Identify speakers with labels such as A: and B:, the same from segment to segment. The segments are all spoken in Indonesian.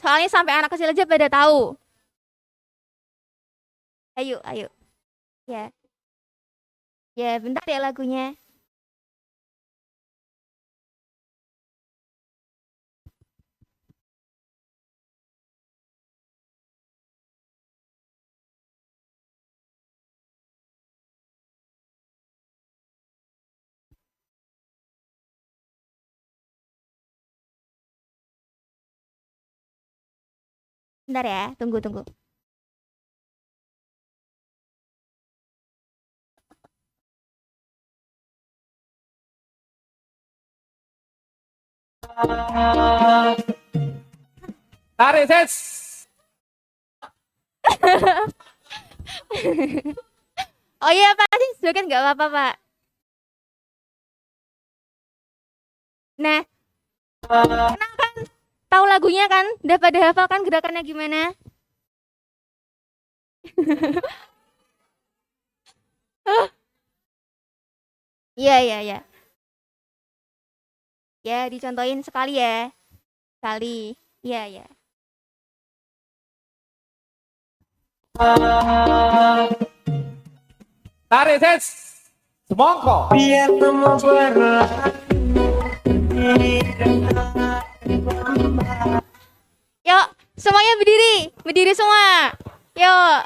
A: Soalnya sampai anak kecil aja pada tahu. Ayo, ayo. Ya, ya bentar ya lagunya. Bentar ya, tunggu, tunggu.
B: Tarik, Ses.
A: Oh iya Pak, sih silakan nggak apa-apa Pak. Nah, kenalkan, tahu lagunya kan? Udah pada hafal kan gerakannya gimana? Iya, iya, iya. Ya, dicontohin sekali ya. Sekali. Iya, iya.
B: Tarik, Ses. Semongko. Biar temu
A: Yuk, semuanya berdiri. Berdiri semua. Yuk.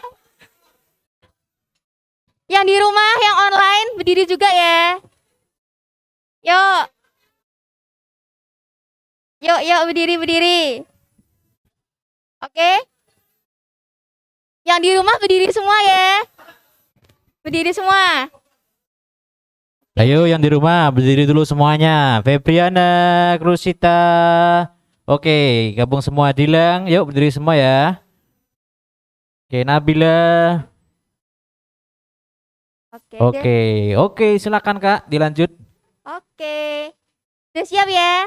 A: Yang di rumah, yang online, berdiri juga ya. Yuk. Yuk, yuk, berdiri, berdiri. Oke? Yang di rumah berdiri semua ya. Berdiri semua.
C: Ayo yang di rumah berdiri dulu semuanya. Febriana, Krusita. Oke, gabung semua. Dilang, yuk berdiri semua ya. Oke, Nabila.
A: Oke,
C: Oke, silakan Kak, dilanjut.
A: Oke. Udah siap ya?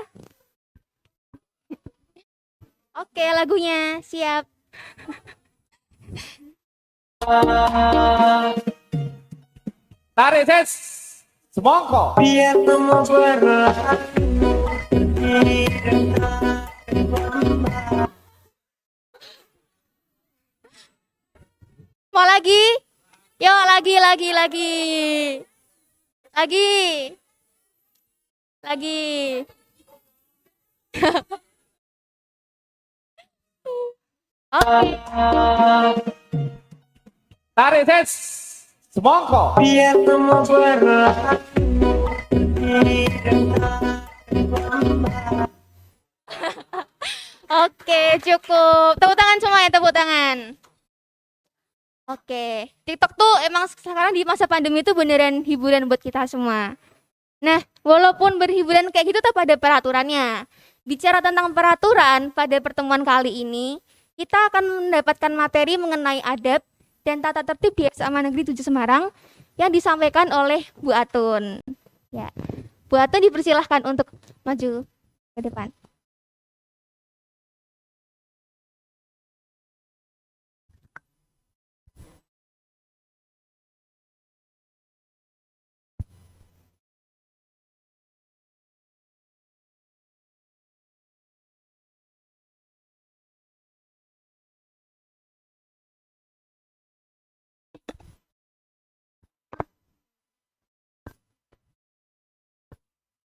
A: Oke, lagunya siap.
B: Tarik, Ses. Semongko. Biar temu
A: Mau lagi? Yuk, lagi, lagi, lagi. Lagi. Lagi. Oke.
B: Tarik, Ses. Semongko. Biar temu
A: Oke, cukup. Tepuk tangan semuanya, tepuk tangan. Oke, TikTok tuh emang sekarang di masa pandemi itu beneran hiburan buat kita semua. Nah, walaupun berhiburan kayak gitu tetap ada peraturannya. Bicara tentang peraturan, pada pertemuan kali ini, kita akan mendapatkan materi mengenai adab dan tata tertib di SMA Negeri 7 Semarang yang disampaikan oleh Bu Atun. Ya, Bu Atun dipersilahkan untuk maju ke depan.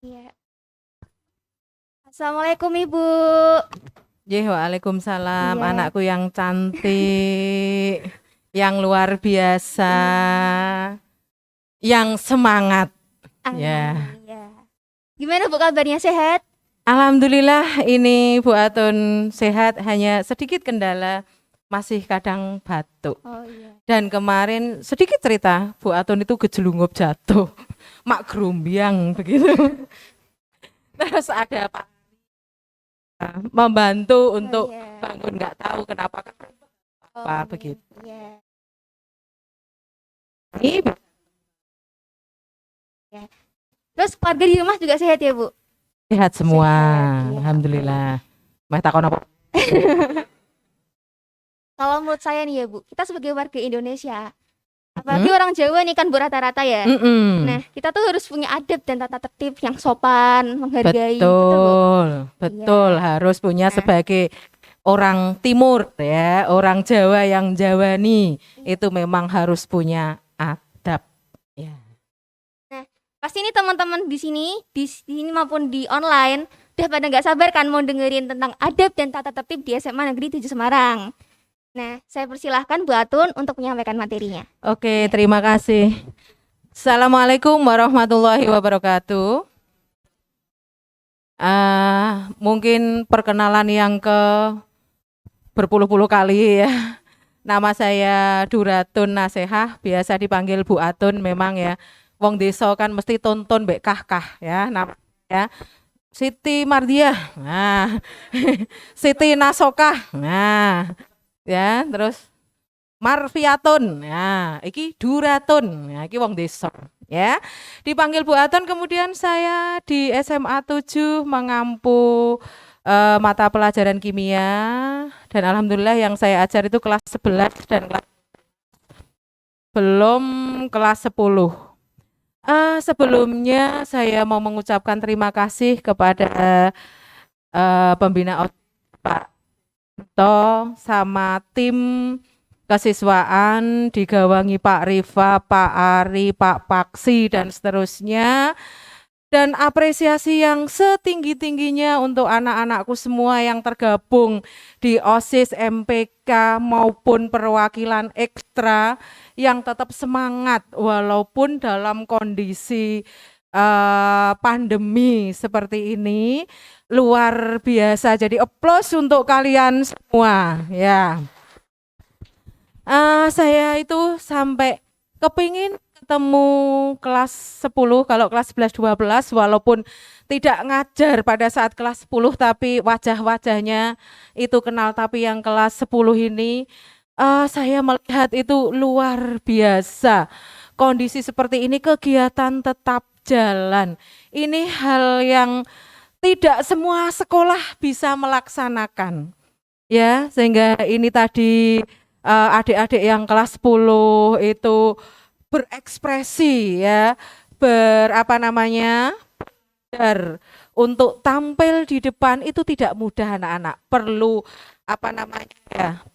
A: Ya. Assalamualaikum Ibu.
D: Waalaikumsalam,
A: Iya.
D: anakku yang cantik, yang luar biasa, yang semangat. Ya.
A: Iya. Gimana Bu kabarnya, sehat?
D: Alhamdulillah ini Bu Atun sehat, hanya sedikit kendala, masih kadang batuk.
A: Oh iya.
D: Dan kemarin sedikit cerita, Bu Atun itu gejelungup jatuh, mak gerumbiang begitu. Terus ada Pak membantu untuk
A: iya.
D: bangun, nggak tahu kenapa apa begitu.
A: Iya.
D: Ini
A: Ya. Terus keluarga di rumah juga sehat ya, Bu?
D: sehat semua,
A: Sehat, iya.
D: alhamdulillah. Meh takon apa?
A: Kalau menurut saya nih ya, Bu, kita sebagai warga Indonesia, apalagi orang Jawa nih kan Bu rata-rata ya. Nah, kita tuh harus punya adab dan tata tertib yang sopan, menghargai. Betul, Bu?
D: Betul, betul,
A: Iya.
D: harus punya
A: Nah.
D: sebagai orang timur ya, orang Jawa yang Jawani itu memang harus punya adab ya.
A: Pasti ini teman-teman di sini maupun di online udah pada nggak sabar kan mau dengerin tentang adab dan tata tertib di SMA Negeri 7 Semarang. Nah, saya persilahkan Bu Atun untuk menyampaikan materinya.
D: Oke, terima kasih. Assalamualaikum warahmatullahi wabarakatuh. Mungkin perkenalan yang ke berpuluh-puluh kali ya. Nama saya Duratun Nasehah, biasa dipanggil Bu Atun. Memang ya, wong desa kan mesti tonton mbek kah-kah ya, nama ya. Siti Mardiah. Nah. Siti Nasokah. Nah. Ya, terus Marfiatun. Nah, iki Duratun. Nah, iki wong desa ya. Dipanggil Bu Atun, kemudian saya di SMA 7 mengampu mata pelajaran kimia, dan alhamdulillah yang saya ajar itu kelas 11 dan belum kelas 10. Sebelumnya saya mau mengucapkan terima kasih kepada pembina Pak To sama tim kesiswaan digawangi Pak Rifa, Pak Ari, Pak Paksi dan seterusnya. Dan apresiasi yang setinggi-tingginya untuk anak-anakku semua yang tergabung di OSIS, MPK maupun perwakilan ekstra yang tetap semangat walaupun dalam kondisi pandemi seperti ini. Luar biasa, jadi aplaus untuk kalian semua ya. Saya itu sampai kepingin ketemu kelas 10, kalau kelas 11 12 walaupun tidak ngajar pada saat kelas 10 tapi wajah-wajahnya itu kenal, tapi yang kelas 10 ini saya melihat itu luar biasa. Kondisi seperti ini kegiatan tetap jalan. Ini hal yang tidak semua sekolah bisa melaksanakan. Ya, sehingga ini tadi adik-adik yang kelas 10 itu berekspresi ya, untuk tampil di depan itu tidak mudah anak-anak. Perlu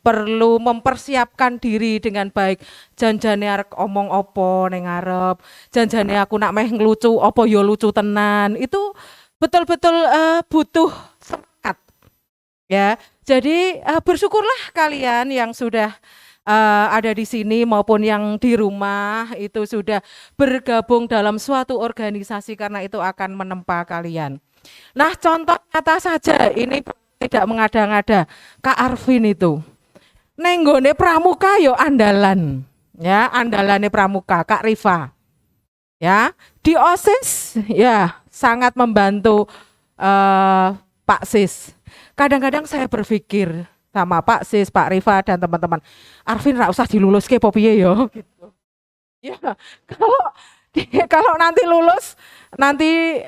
D: perlu mempersiapkan diri dengan baik. Janjane arek omong opo ning ngarep, janjane aku nak meh nglucu opo yo lucu tenan. Itu betul-betul butuh semangat. Ya. Jadi bersyukurlah kalian yang sudah ada di sini maupun yang di rumah itu sudah bergabung dalam suatu organisasi, karena itu akan menempa kalian. Nah, contoh nyata saja, ini tidak mengada-ngada. Kak Arvin itu nenggone pramuka yo andalan. Ya, andalane pramuka Kak Rifa. Ya, di OSIS ya sangat membantu Pak Sis. Kadang-kadang saya berpikir sama Pak Sis, Pak Rifa dan teman-teman, Arvin ra usah dilulus ke piye yo gitu. Ya, kalau nanti lulus nanti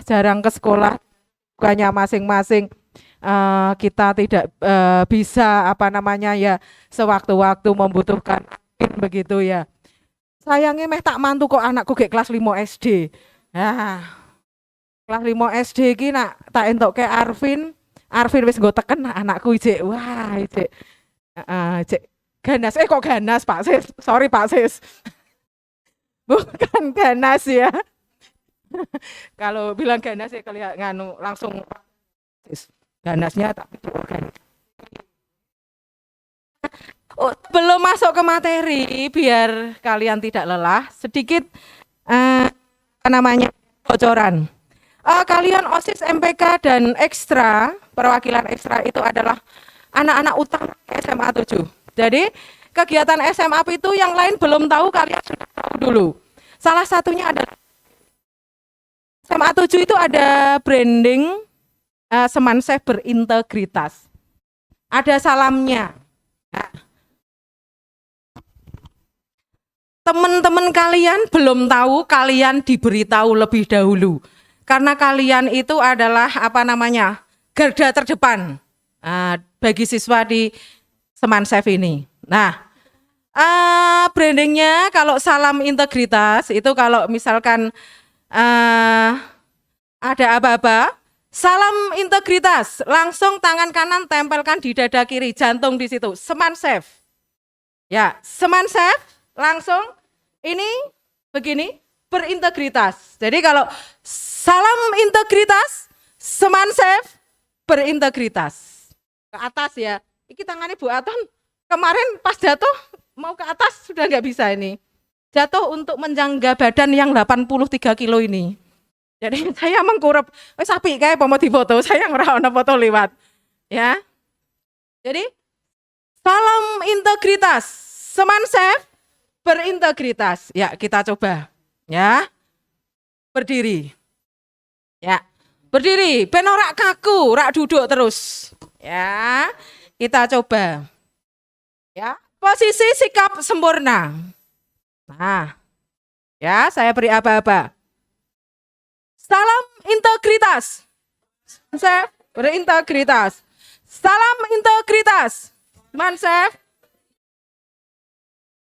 D: jarang ke sekolah, bukannya masing-masing kita tidak bisa ya sewaktu-waktu membutuhkan begitu ya. Sayangnya meh tak mantu kok anakku ke kelas 5 SD. Ya. Kelas 5 SD iki nak tak entuk ke Arvin wis nggo teken anakku ijek. Wah, ijek ganas. Kok ganas, Pak Sis? Sorry Pak Sis. Bukan ganas ya. Kalau bilang ganas ya kalian nganu langsung ganasnya tapi ganas. Belum masuk ke materi biar kalian tidak lelah, sedikit bocoran. Kalian OSIS, MPK dan ekstra, perwakilan ekstra itu adalah anak-anak utama SMA 7. Jadi kegiatan SMA itu yang lain belum tahu, kalian sudah tahu dulu. Salah satunya adalah SMA 7 itu ada branding Semansef berintegritas. Ada salamnya. Nah, teman-teman kalian belum tahu, kalian diberitahu lebih dahulu. Karena kalian itu adalah garda terdepan bagi siswa di Semansef ini. Nah, brandingnya kalau salam integritas itu kalau misalkan ada apa-apa, Salam integritas. Langsung tangan kanan tempelkan di dada kiri, jantung di situ. Seman safe. Ya, seman safe. Langsung ini begini, berintegritas. Jadi kalau salam integritas, seman safe, berintegritas. Ke atas ya. Ini tangannya Bu Aton kemarin pas jatuh mau ke atas sudah nggak bisa ini. Jatuh untuk menjangga badan yang 83 kilo ini. Jadi saya mengkurep, sapi kayak mau difoto, saya ngerasa foto lewat. Ya. Jadi salam integritas, seman safe, berintegritas. Ya, kita coba. Ya. Berdiri. Ya. Berdiri, ben ora kaku, rak duduk terus. Ya. Kita coba. Ya, posisi sikap sempurna. Nah. Ya, saya beri aba-aba. Salam integritas. Saya berintegritas. Salam integritas. Teman saya.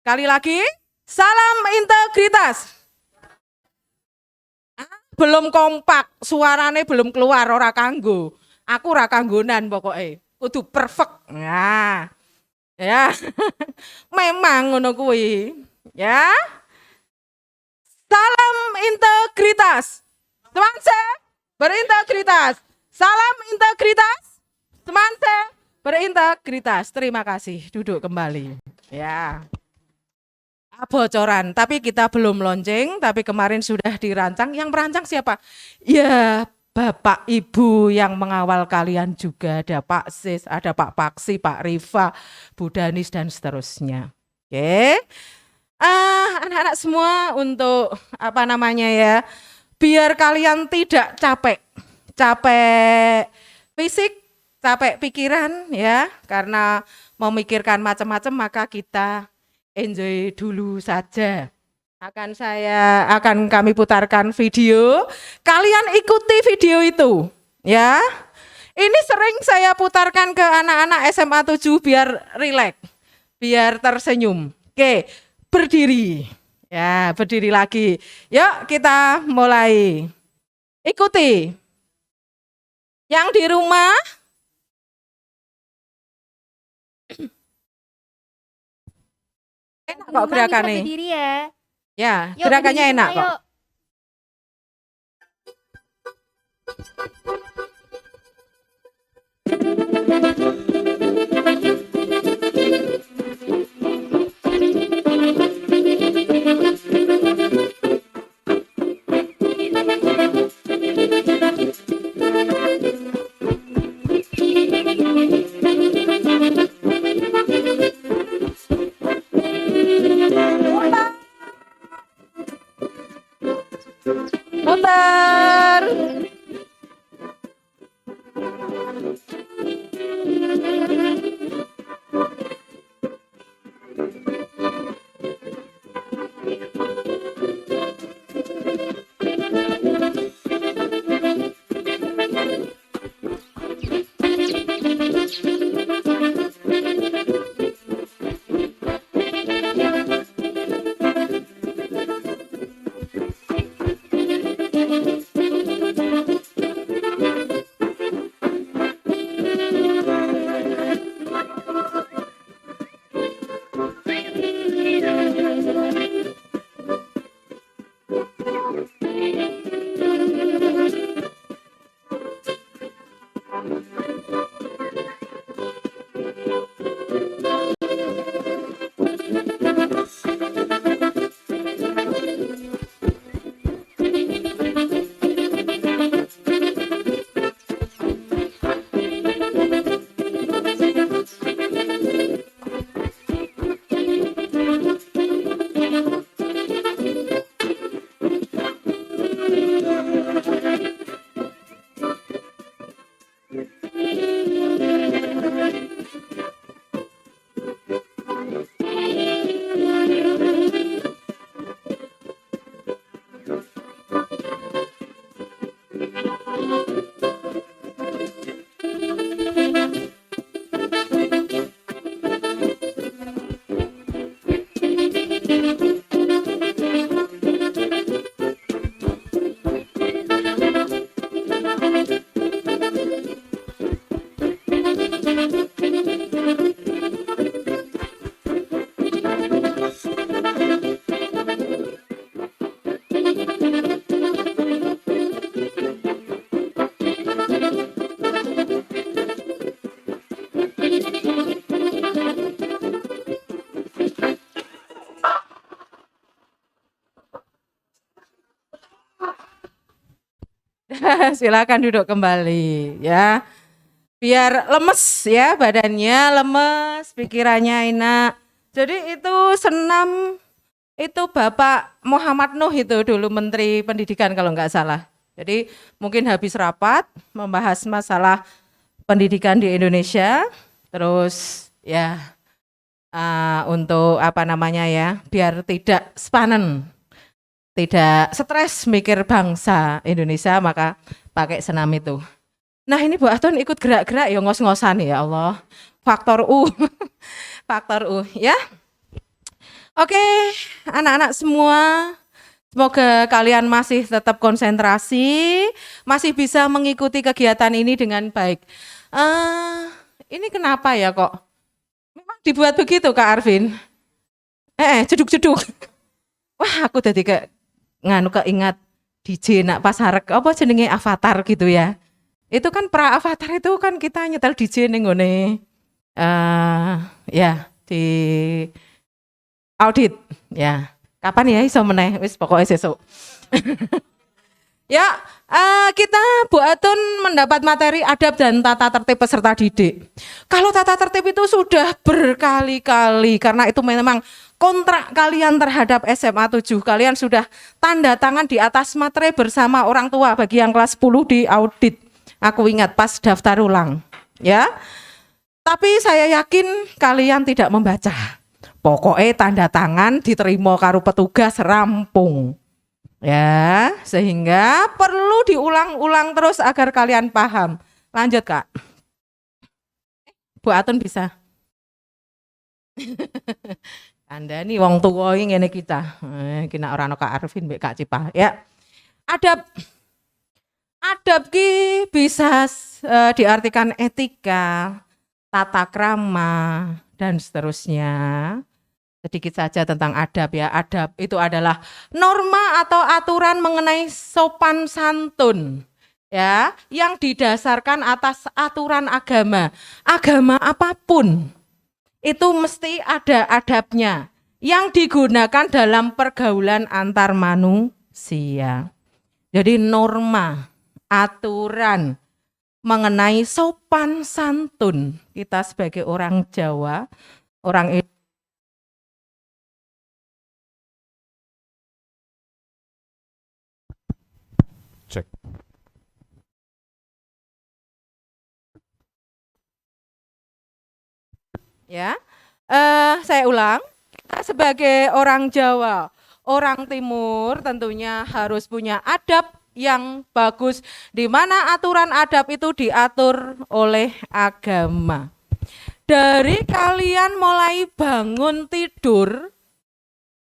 D: Kali lagi. Salam integritas. Belum kompak, suarane belum keluar, ora kanggo. Aku ora kanggonan pokoknya. Kudu perfect. Nah. Ya. Memang ngono kuwi. Ya. Salam integritas. Teman saya berintegritas. Salam integritas. Teman saya berintegritas. Terima kasih. Duduk kembali. Ya. Bocoran, tapi kita belum launching, tapi kemarin sudah dirancang. Yang merancang siapa? Ya, Bapak Ibu yang mengawal kalian juga. Ada Pak Sis, ada Pak Paksi, Pak Rifa, Bu Danis, dan seterusnya. Oke. Anak-anak semua untuk apa namanya ya, biar kalian tidak capek fisik, capek pikiran ya, karena memikirkan macam-macam maka kita enjoy dulu saja. Akan kami putarkan video, kalian ikuti video itu ya. Ini sering saya putarkan ke anak-anak SMA 7 biar rileks, biar tersenyum. Oke, berdiri. Ya, berdiri lagi. Yuk kita mulai. Ikuti. Yang di rumah. Enak kok gerakannya.
A: Berdiri ya.
D: Ya,
A: Yuk,
D: gerakannya
A: berdiri
D: enak
A: semua,
D: kok.
A: yuk.
D: Muter. silakan duduk kembali ya. Biar lemes ya badannya, lemes, pikirannya enak. Jadi itu senam itu Bapak Muhammad Nuh itu dulu Menteri Pendidikan kalau nggak salah. Jadi mungkin habis rapat membahas masalah pendidikan di Indonesia, terus ya untuk apa namanya ya, biar tidak sepanen, tidak stres mikir bangsa Indonesia, maka pakai senam itu. Nah ini Bu Aton ikut gerak-gerak ya ngos-ngosan ya Allah. Faktor U, faktor U ya. Oke, anak-anak semua, semoga kalian masih tetap konsentrasi, masih bisa mengikuti kegiatan ini dengan baik. Ini kenapa ya kok? Memang dibuat begitu Kak Arvin? Ceduk-ceduk. Wah, aku tadi keingat DJ nak pas harek apa jenenge Avatar gitu ya. Itu kan pra Avatar itu kan kita nyetel DJ ning ngene. Ya, di audit ya. Kapan ya iso meneh? Wis pokoknya sesuk. Ya, kita Bu Atun mendapat materi adab dan tata tertib peserta didik. Kalau tata tertib itu sudah berkali-kali karena itu memang kontrak kalian terhadap SMA 7. Kalian sudah tanda tangan di atas materai bersama orang tua bagi yang kelas 10 di audit. Aku ingat pas daftar ulang, ya. Tapi saya yakin kalian tidak membaca. Pokoknya tanda tangan diterima karo petugas rampung. Ya, sehingga perlu diulang-ulang terus agar kalian paham. Lanjut Kak. Bu Atun bisa. Anda nih wong tua ini ngene kita. Kena orang Kak Arvin mbek Kak Cipah. Ya. Adab ki bisa diartikan etika, tata krama dan seterusnya. Sedikit saja tentang adab ya. Adab itu adalah norma atau aturan mengenai sopan santun ya, yang didasarkan atas aturan agama. Agama apapun itu mesti ada adabnya yang digunakan dalam pergaulan antar manusia. Jadi norma, aturan mengenai sopan santun kita sebagai orang Jawa, orang Indonesia.
C: Cek.
D: Ya, saya ulang. Kita sebagai orang Jawa, orang Timur tentunya harus punya adab yang bagus, di mana aturan adab itu diatur oleh agama. Dari kalian mulai bangun tidur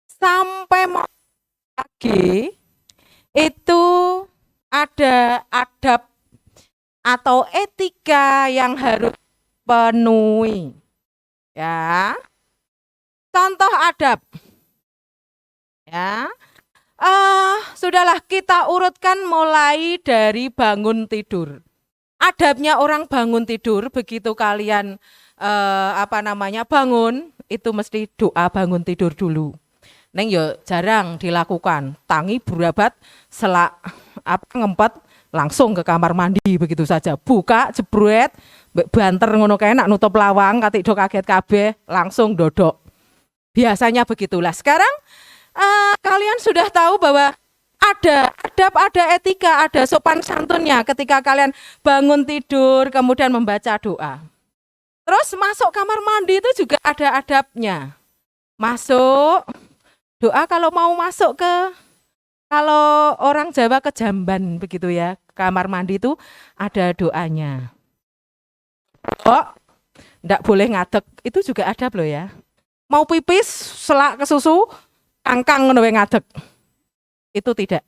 D: sampai mau pagi itu ada adab atau etika yang harus penuhi. Ya, contoh adab. Ya, sudahlah kita urutkan mulai dari bangun tidur. Adabnya orang bangun tidur begitu kalian bangun itu mesti doa bangun tidur dulu. Neng yo jarang dilakukan. Tangi burabat selak ngempet langsung ke kamar mandi begitu saja. Buka jebret banter ngono kae nak nutup lawang katik do kaget kabeh langsung dodok. Biasanya begitulah. Sekarang kalian sudah tahu bahwa ada adab, ada etika, ada sopan santunnya ketika kalian bangun tidur kemudian membaca doa. Terus masuk kamar mandi itu juga ada adabnya. Masuk doa kalau mau masuk kalau orang Jawa ke jamban begitu ya. Kamar mandi itu ada doanya. Enggak boleh ngadeg, itu juga adab loh ya. Mau pipis, selak ke susu, kangkang ngono ngadeg. Itu tidak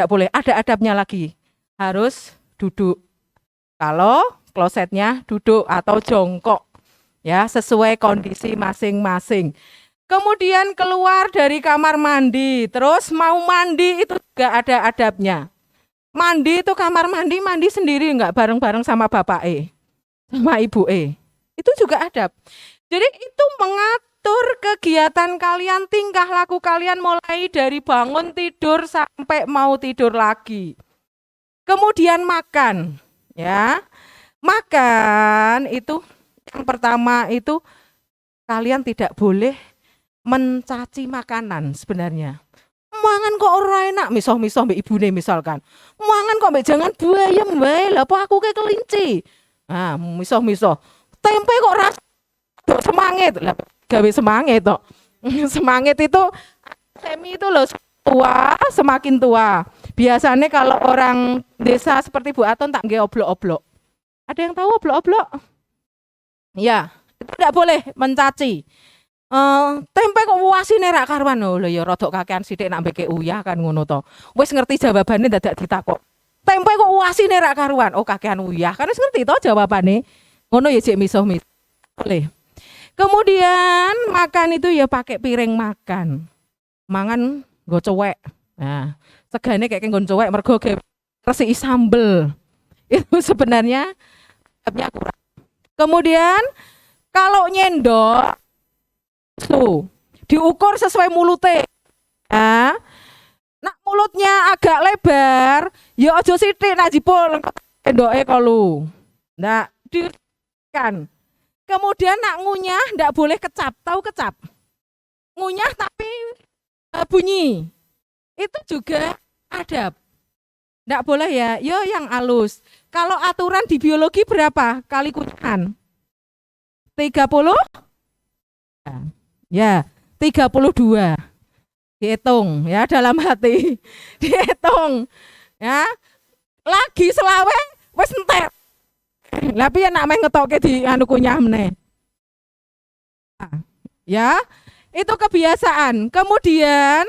D: boleh, ada adabnya lagi. Harus duduk. Kalau klosetnya duduk atau jongkok. Ya, sesuai kondisi masing-masing. Kemudian keluar dari kamar mandi, terus mau mandi itu juga ada adabnya. Mandi itu kamar mandi sendiri enggak bareng-bareng sama bapak sama ibu itu juga adab. Jadi itu mengatur kegiatan kalian, tingkah laku kalian mulai dari bangun tidur sampai mau tidur lagi. Kemudian makan, ya. Makan itu yang pertama itu kalian tidak boleh mencaci makanan sebenarnya. Mangan kok ora enak, misoh-misoh mbek ibune misalkan. Mangan kok mbek jangan bayam wae, lha apa aku ke kelinci. Nah, misoh-misoh. Tempe kok rasa semangit, lah gawe semangit tok. Semangit itu semi itu loh tua, semakin tua. Biasanya kalau orang desa seperti Bu Aton tak nggih oblok-oblok. Ada yang tahu oblok-oblok? Ya, itu tidak boleh mencaci. Tempe kok wasine rak karuan lho ya rada kakean sithik nak mbeke uyah kan ngono to. Wis ngerti jawabane dadak ditakok. Tempe kok wasine rak karuan? Oh kakean uyah. Kan wis ngerti to jawabane. Ngono ya jek misoh-misoh. Boleh. Kemudian makan itu ya pakai piring makan. Mangan nggo cuwek. Nah, segane kayak nggon cuwek mergo resiki sambel. Itu sebenarnya kurang. Kemudian kalau nyendok diukur sesuai mulutnya. Nah, nak mulutnya agak lebar, ya aja sithik nak jipul endoke kolu. Ndak kan. Kemudian nak ngunyah ndak boleh kecap, tahu kecap? Ngunyah tapi bunyi. Itu juga adab. Ndak boleh ya, yo yang halus. Kalau aturan di biologi berapa kali kunyahan? 30? Ya, 32. Dihitung ya dalam hati. Dihitung. Ya. Lagi selawe wis entek. Lah piye nak meh ngetoke di anu kunyah meneh. Ya, itu kebiasaan. Kemudian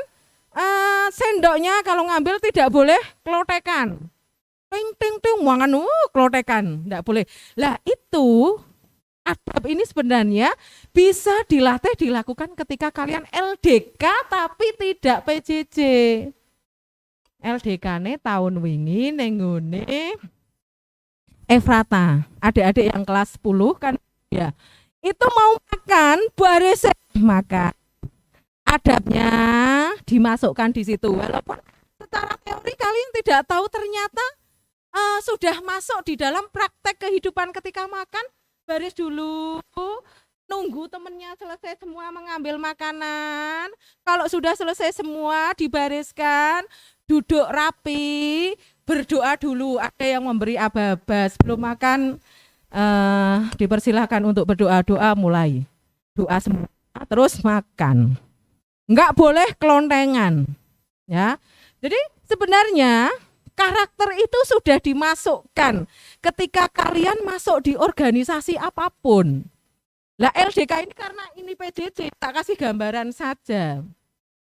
D: sendoknya kalau ngambil tidak boleh klotekan. Ting ting ting mangan klotekan, enggak boleh. Lah itu adab ini sebenarnya bisa dilakukan ketika kalian LDK tapi tidak PJJ. LDK-ne tahun wingi ning nggone Efrata. Adik-adik yang kelas 10 kan ya. Itu mau makan baris makan. Adabnya dimasukkan di situ. Walaupun secara teori kalian tidak tahu ternyata sudah masuk di dalam praktek kehidupan ketika makan. Baris dulu, nunggu temennya selesai semua mengambil makanan. Kalau sudah selesai semua dibariskan, duduk rapi, berdoa dulu. Ada yang memberi aba-aba sebelum makan, dipersilahkan untuk berdoa-doa mulai. Doa semua, terus makan. Enggak boleh kelontengan. Ya. Jadi sebenarnya karakter itu sudah dimasukkan ketika kalian masuk di organisasi apapun. Lah LDK ini karena ini PJJ, tak kasih gambaran saja.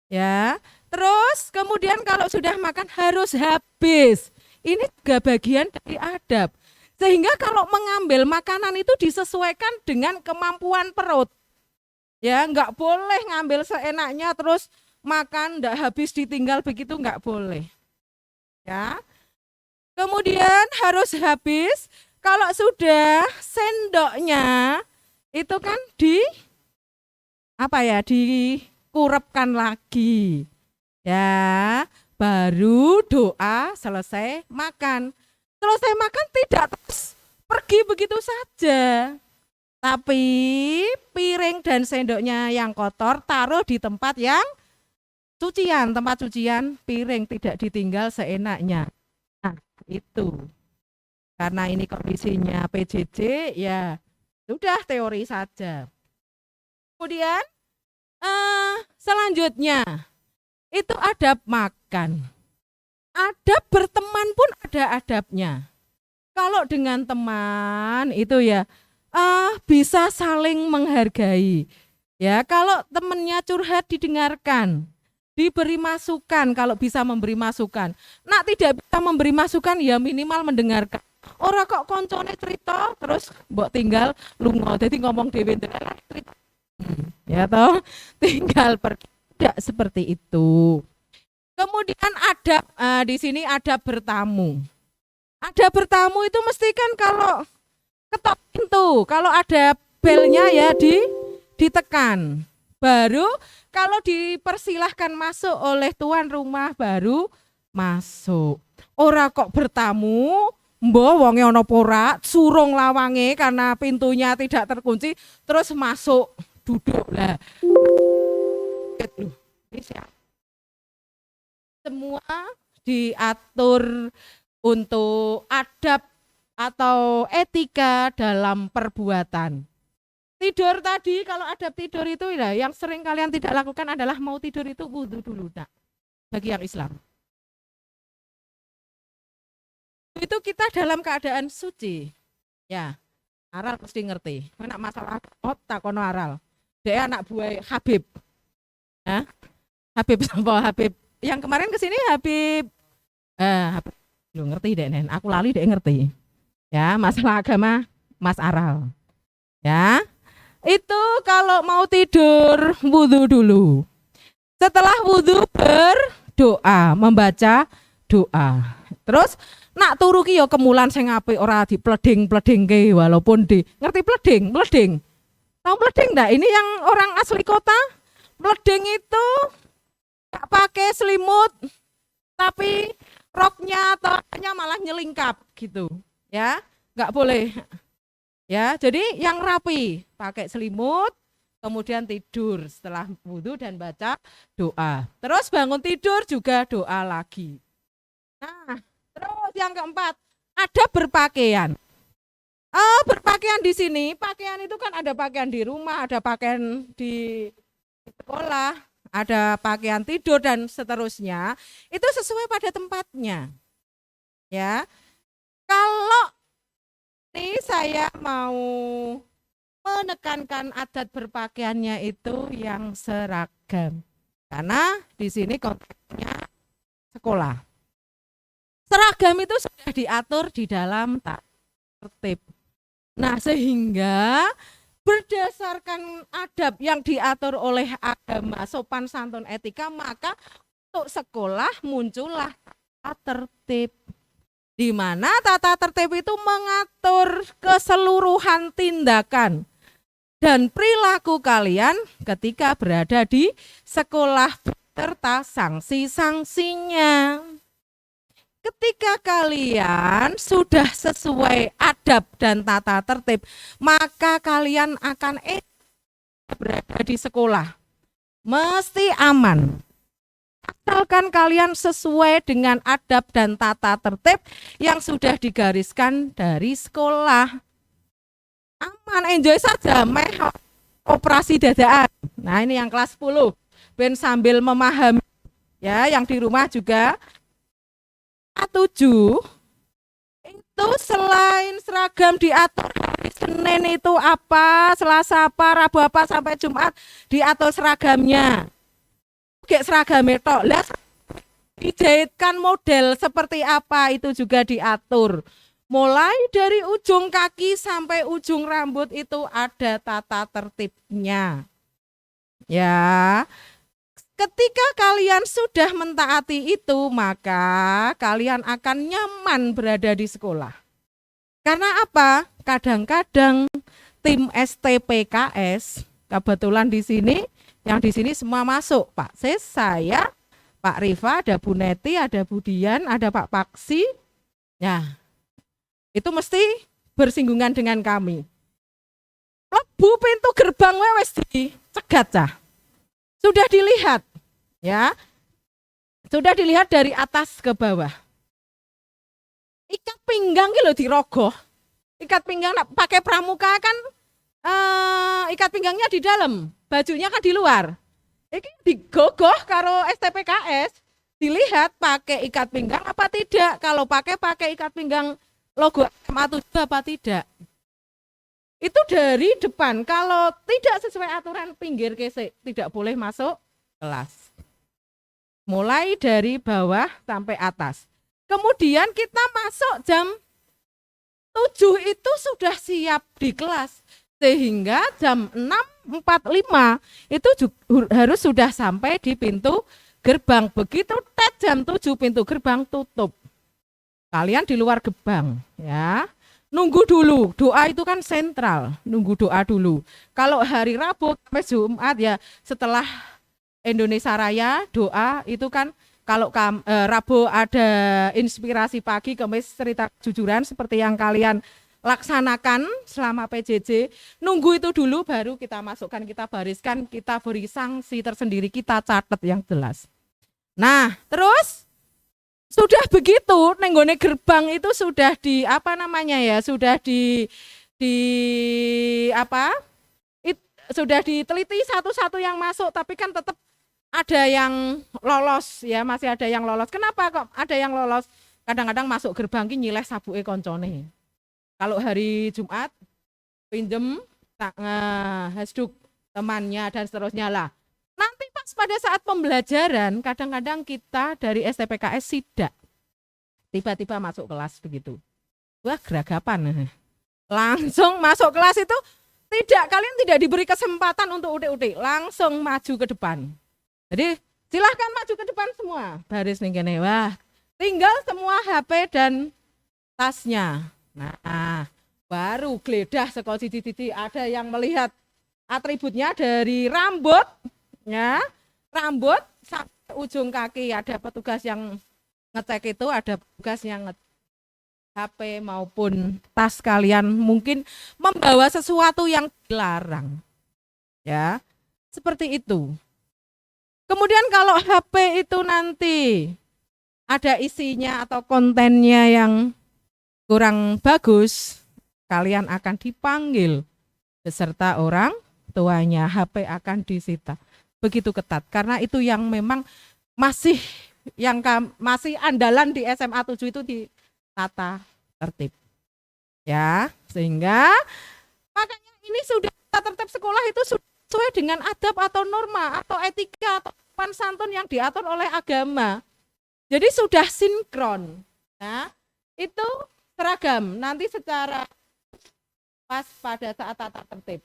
D: Ya. Terus kemudian kalau sudah makan harus habis. Ini juga bagian dari adab. Sehingga kalau mengambil makanan itu disesuaikan dengan kemampuan perut. Ya, enggak boleh ngambil seenaknya terus makan enggak habis ditinggal begitu, enggak boleh. Ya. Kemudian harus habis. Kalau sudah sendoknya itu kan dikurepkan lagi. Ya, baru doa selesai makan. Selesai makan tidak terus pergi begitu saja. Tapi piring dan sendoknya yang kotor taruh di tempat yang tempat cucian piring, tidak ditinggal seenaknya. Nah, itu. Karena ini kondisinya PJJ, ya sudah teori saja. Kemudian selanjutnya itu adab makan. Adab berteman pun ada adabnya. Kalau dengan teman itu ya bisa saling menghargai. Ya, kalau temannya curhat didengarkan. Diberi masukan kalau bisa memberi masukan. Nak tidak bisa memberi masukan ya minimal mendengarkan. Ora kok koncone cerita terus mbok tinggal lunga. Dadi ngomong dhewe cerita. Ya toh, tinggal pergi. Tidak seperti itu. Kemudian adab di sini adab bertamu. Adab bertamu itu mesti kan kalau ketok pintu, kalau ada belnya ya ditekan. Baru kalau dipersilahkan masuk oleh tuan rumah baru masuk. ora kok bertamu, mbok wonge ana apa ora, surung lawange karena pintunya tidak terkunci, terus masuk duduk lah. Ini siapa? Semua diatur untuk adab atau etika dalam perbuatan. Tidur tadi, kalau adab tidur itu ya, yang sering kalian tidak lakukan adalah mau tidur itu wudhu dulu, nak, bagi yang Islam. Itu kita dalam keadaan suci. Ya, Aral pasti ngerti. Anak masalah takono Aral. Dia anak buah Habib. Hah? Habib sama Habib. Yang kemarin kesini Habib. Habib. Lu ngerti deh, Nen. Aku lali deh ngerti. Ya, masalah agama Mas Aral. Ya. Itu kalau mau tidur wudhu dulu. Setelah wudhu berdoa, membaca doa. Terus nak turu ki ya kemulan sing apik ora dipleding-pledingke walaupun di ngerti pleding. Tahu pleding enggak? Ini yang orang asli kota. Pleding itu enggak pakai selimut tapi roknya atau malah nyelingkap gitu. Ya, enggak boleh. Ya, jadi yang rapi, pakai selimut, kemudian tidur setelah wudhu dan baca doa. Terus bangun tidur juga doa lagi. Nah, terus yang keempat, ada berpakaian. Berpakaian di sini, pakaian itu kan ada pakaian di rumah, ada pakaian di sekolah, ada pakaian tidur dan seterusnya. Itu sesuai pada tempatnya. Ya. Kalau ini saya mau menekankan adat berpakaiannya itu yang seragam. Karena di sini konteksnya sekolah. Seragam itu sudah diatur di dalam tertib. Nah, sehingga berdasarkan adab yang diatur oleh agama, sopan santun etika, maka untuk sekolah muncullah tata tertib. Di mana tata tertib itu mengatur keseluruhan tindakan dan perilaku kalian ketika berada di sekolah serta sanksi-sanksinya. Ketika kalian sudah sesuai adab dan tata tertib, maka kalian akan berada di sekolah. Mesti aman. Asalkan kalian sesuai dengan adab dan tata tertib yang sudah digariskan dari sekolah. Aman, enjoy saja, meh operasi dadaan. Nah, ini yang kelas 10. Ben sambil memahami ya, yang di rumah juga. 7 itu selain seragam diatur hari Senin itu apa, Selasa apa, Rabu apa sampai Jumat diatur seragamnya. Kayak seragam itu, lah dijahitkan model seperti apa itu juga diatur. Mulai dari ujung kaki sampai ujung rambut itu ada tata tertibnya. Ya, ketika kalian sudah mentaati itu, maka kalian akan nyaman berada di sekolah. Karena apa? Kadang-kadang tim STPKS, kebetulan di sini, yang di sini semua masuk, Pak Sis, saya, Pak Rifa, ada Bu Neti, ada Bu Dian, ada Pak Paksi. Nah, itu mesti bersinggungan dengan kami. Lebu pintu gerbang wes dicegat cah. Sudah dilihat, ya. Sudah dilihat dari atas ke bawah. Ikat pinggang gitu dirogoh. Ikat pinggang pakai pramuka kan ikat pinggangnya di dalam, bajunya kan di luar. Ini digogoh karo STPKS, dilihat pakai ikat pinggang apa tidak. Kalau pakai ikat pinggang logo SMA 7 apa tidak. Itu dari depan, kalau tidak sesuai aturan pinggir kesek, tidak boleh masuk kelas. Mulai dari bawah sampai atas. Kemudian kita masuk jam 7 itu sudah siap di kelas. Sehingga jam 6.45 itu harus sudah sampai di pintu gerbang. Begitu jam 7 pintu gerbang tutup. Kalian di luar gerbang, ya. Nunggu dulu, doa itu kan sentral, nunggu doa dulu. Kalau hari Rabu sampai Jumat ya setelah Indonesia Raya doa itu kan kalau Rabu ada inspirasi pagi, Kamis cerita kejujuran seperti yang kalian laksanakan selama PJJ. Nunggu itu dulu baru kita masukkan, kita bariskan, kita beri sanksi tersendiri, kita catat yang jelas. Nah, terus sudah begitu, nenggone gerbang itu sudah di apa namanya ya, sudah sudah diteliti satu-satu yang masuk, tapi kan tetap ada yang lolos ya, masih ada yang lolos. Kenapa kok ada yang lolos? Kadang-kadang masuk gerbang ki nyileh sabuke koncone. Kalau hari Jumat pinjem hasduk temannya dan seterusnya lah. Nanti pas pada saat pembelajaran, kadang-kadang kita dari STPKS sidak. Tiba-tiba masuk kelas begitu. Wah, geragapan. Langsung masuk kelas itu kalian tidak diberi kesempatan untuk udik-udik, langsung maju ke depan. Jadi silahkan maju ke depan semua. Baris nih kene. Wah, tinggal semua HP dan tasnya. Nah, baru geledah saka titik-titik. Ada yang melihat atributnya dari rambut, ya, rambut sampai ujung kaki. Ada petugas yang ngecek itu, ada petugas yang ngecek HP maupun tas kalian mungkin membawa sesuatu yang dilarang, ya, seperti itu. Kemudian kalau HP itu nanti ada isinya atau kontennya yang kurang bagus, kalian akan dipanggil beserta orang tuanya, HP akan disita. Begitu ketat, karena itu yang memang masih andalan di SMA 7 itu di tata tertib. Ya, sehingga makanya ini sudah tata tertib sekolah itu sesuai dengan adab atau norma atau etika atau sopan santun yang diatur oleh agama. Jadi sudah sinkron. Nah, itu seragam nanti secara pas pada saat tata tertib.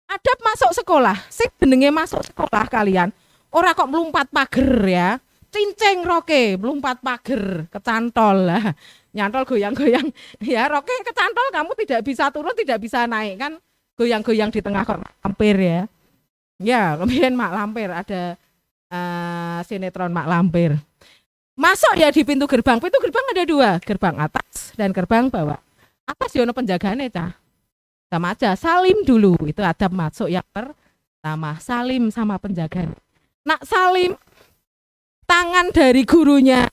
D: Adab masuk sekolah, sing jenenge masuk sekolah kalian. Ora kok melompat pager ya. Cinceng roke, melompat pager, kecantol lah. Nyantol goyang-goyang. Ya, roke kecantol, kamu tidak bisa turun, tidak bisa naik kan. Goyang-goyang di tengah kok lampir ya. Ya, kemudian Mak Lampir ada sinetron Mak Lampir. Masuk ya di pintu gerbang. Pintu gerbang ada dua, gerbang atas dan gerbang bawah. Atas ya ono penjagaane, Cah. Sama aja, salim dulu. Itu adab masuk yang pertama, salim sama penjagaan. Nak salim, tangan dari gurunya,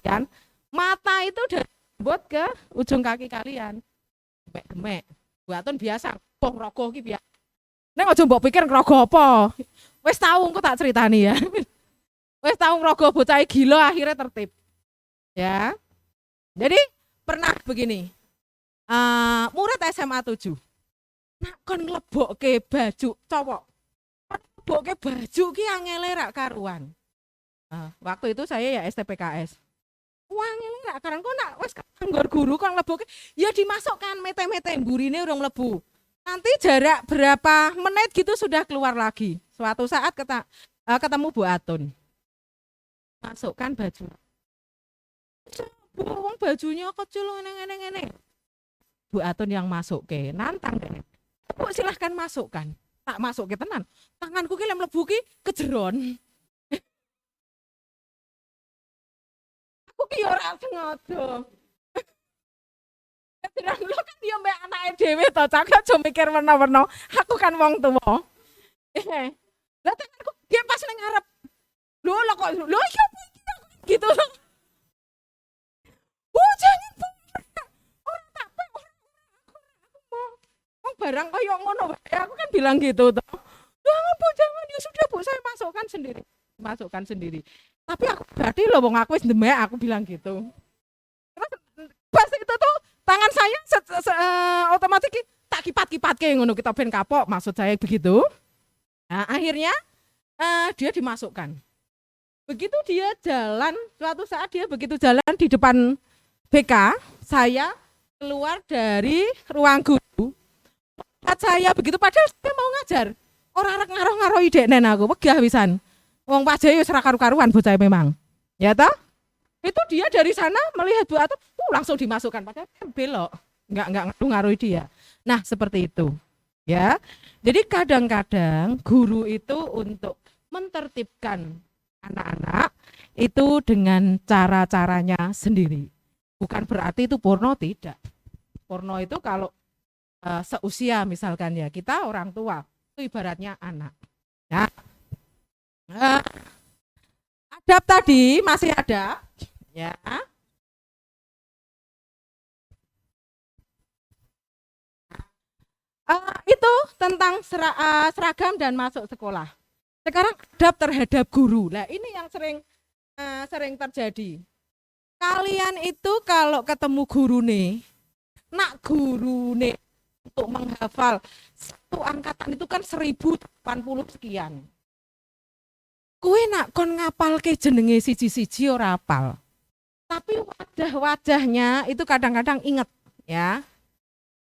D: kan? Mata itu dari rambut ke ujung kaki kalian. Gemek-gemek. Buaton biasa, bong rogo ki biasa. Nek aja mbok pikir ngrogo apa. Wis tahu engko tak ceritani ya. Wis tahu ngrogo bocah gila akhirnya tertib. Ya. Jadi pernah begini. Murid SMA 7. Nak kon nglebokke baju cowok. Nglebokke baju ki angele rak karuan. Waktu itu saya ya STPKS. Angele rak karuan kok nak wis kanggor guru kon nglebokke ya dimasukkan mete-mete mburine urung mlebu. Nanti jarak berapa menit gitu sudah keluar lagi. Suatu saat ketemu Bu Atun. Masukkan baju. Wong bajunya kecil ngene-ngene. Bu Atun yang masuk ke nantang kan. Bu silahkan masukkan. Tak masuk ke tenan. Tanganku ki lem mlebu ki kejeron. Aku ki ora sengaja. Kejeron lo kan dia mbak anake dhewe to, Cak aja mikir werna-werna. Aku kan wong tuwa. Lah tanganku dia pas ning ngarep. Lho kok lho iki apa iki gitu. Jangan barang kayak ngono aku kan bilang gitu toh. Bu jangan, ya sudah Bu, saya masukkan sendiri. Tapi aku berarti loh wong aku wis ndemek, aku bilang gitu. Terus pas itu tuh tangan saya otomatis tak kipat-kipatke ngono kita ben kapok, maksud saya begitu. Nah, akhirnya dia dimasukkan. Begitu dia jalan, suatu saat dia begitu jalan di depan BK, saya keluar dari ruang guru. Saya begitu padahal saya mau ngajar. Orang arek ngaruh-ngaruh ideknen aku, wegah wisan. Wong pajae wis ra karu-karuan bocah memang. Ya toh? Itu dia dari sana melihat Bu Atun, langsung dimasukkan padahal belok. Enggak ngaruh dia. Nah, seperti itu. Ya. Jadi kadang-kadang guru itu untuk mentertibkan anak-anak itu dengan cara-caranya sendiri. Bukan berarti itu porno, tidak. Porno itu kalau seusia misalkan ya, kita orang tua, itu ibaratnya anak. Nah, adab tadi masih ada, ya. Itu tentang seragam dan masuk sekolah. Sekarang adab terhadap guru. Nah, ini yang sering terjadi. Kalian itu kalau ketemu guru nih, nak guru nih untuk menghafal satu angkatan itu kan 1080 sekian. Kue nak kon ngapal ke jenenge siji-siji ora apal. Tapi wajah-wajahnya itu kadang-kadang inget ya.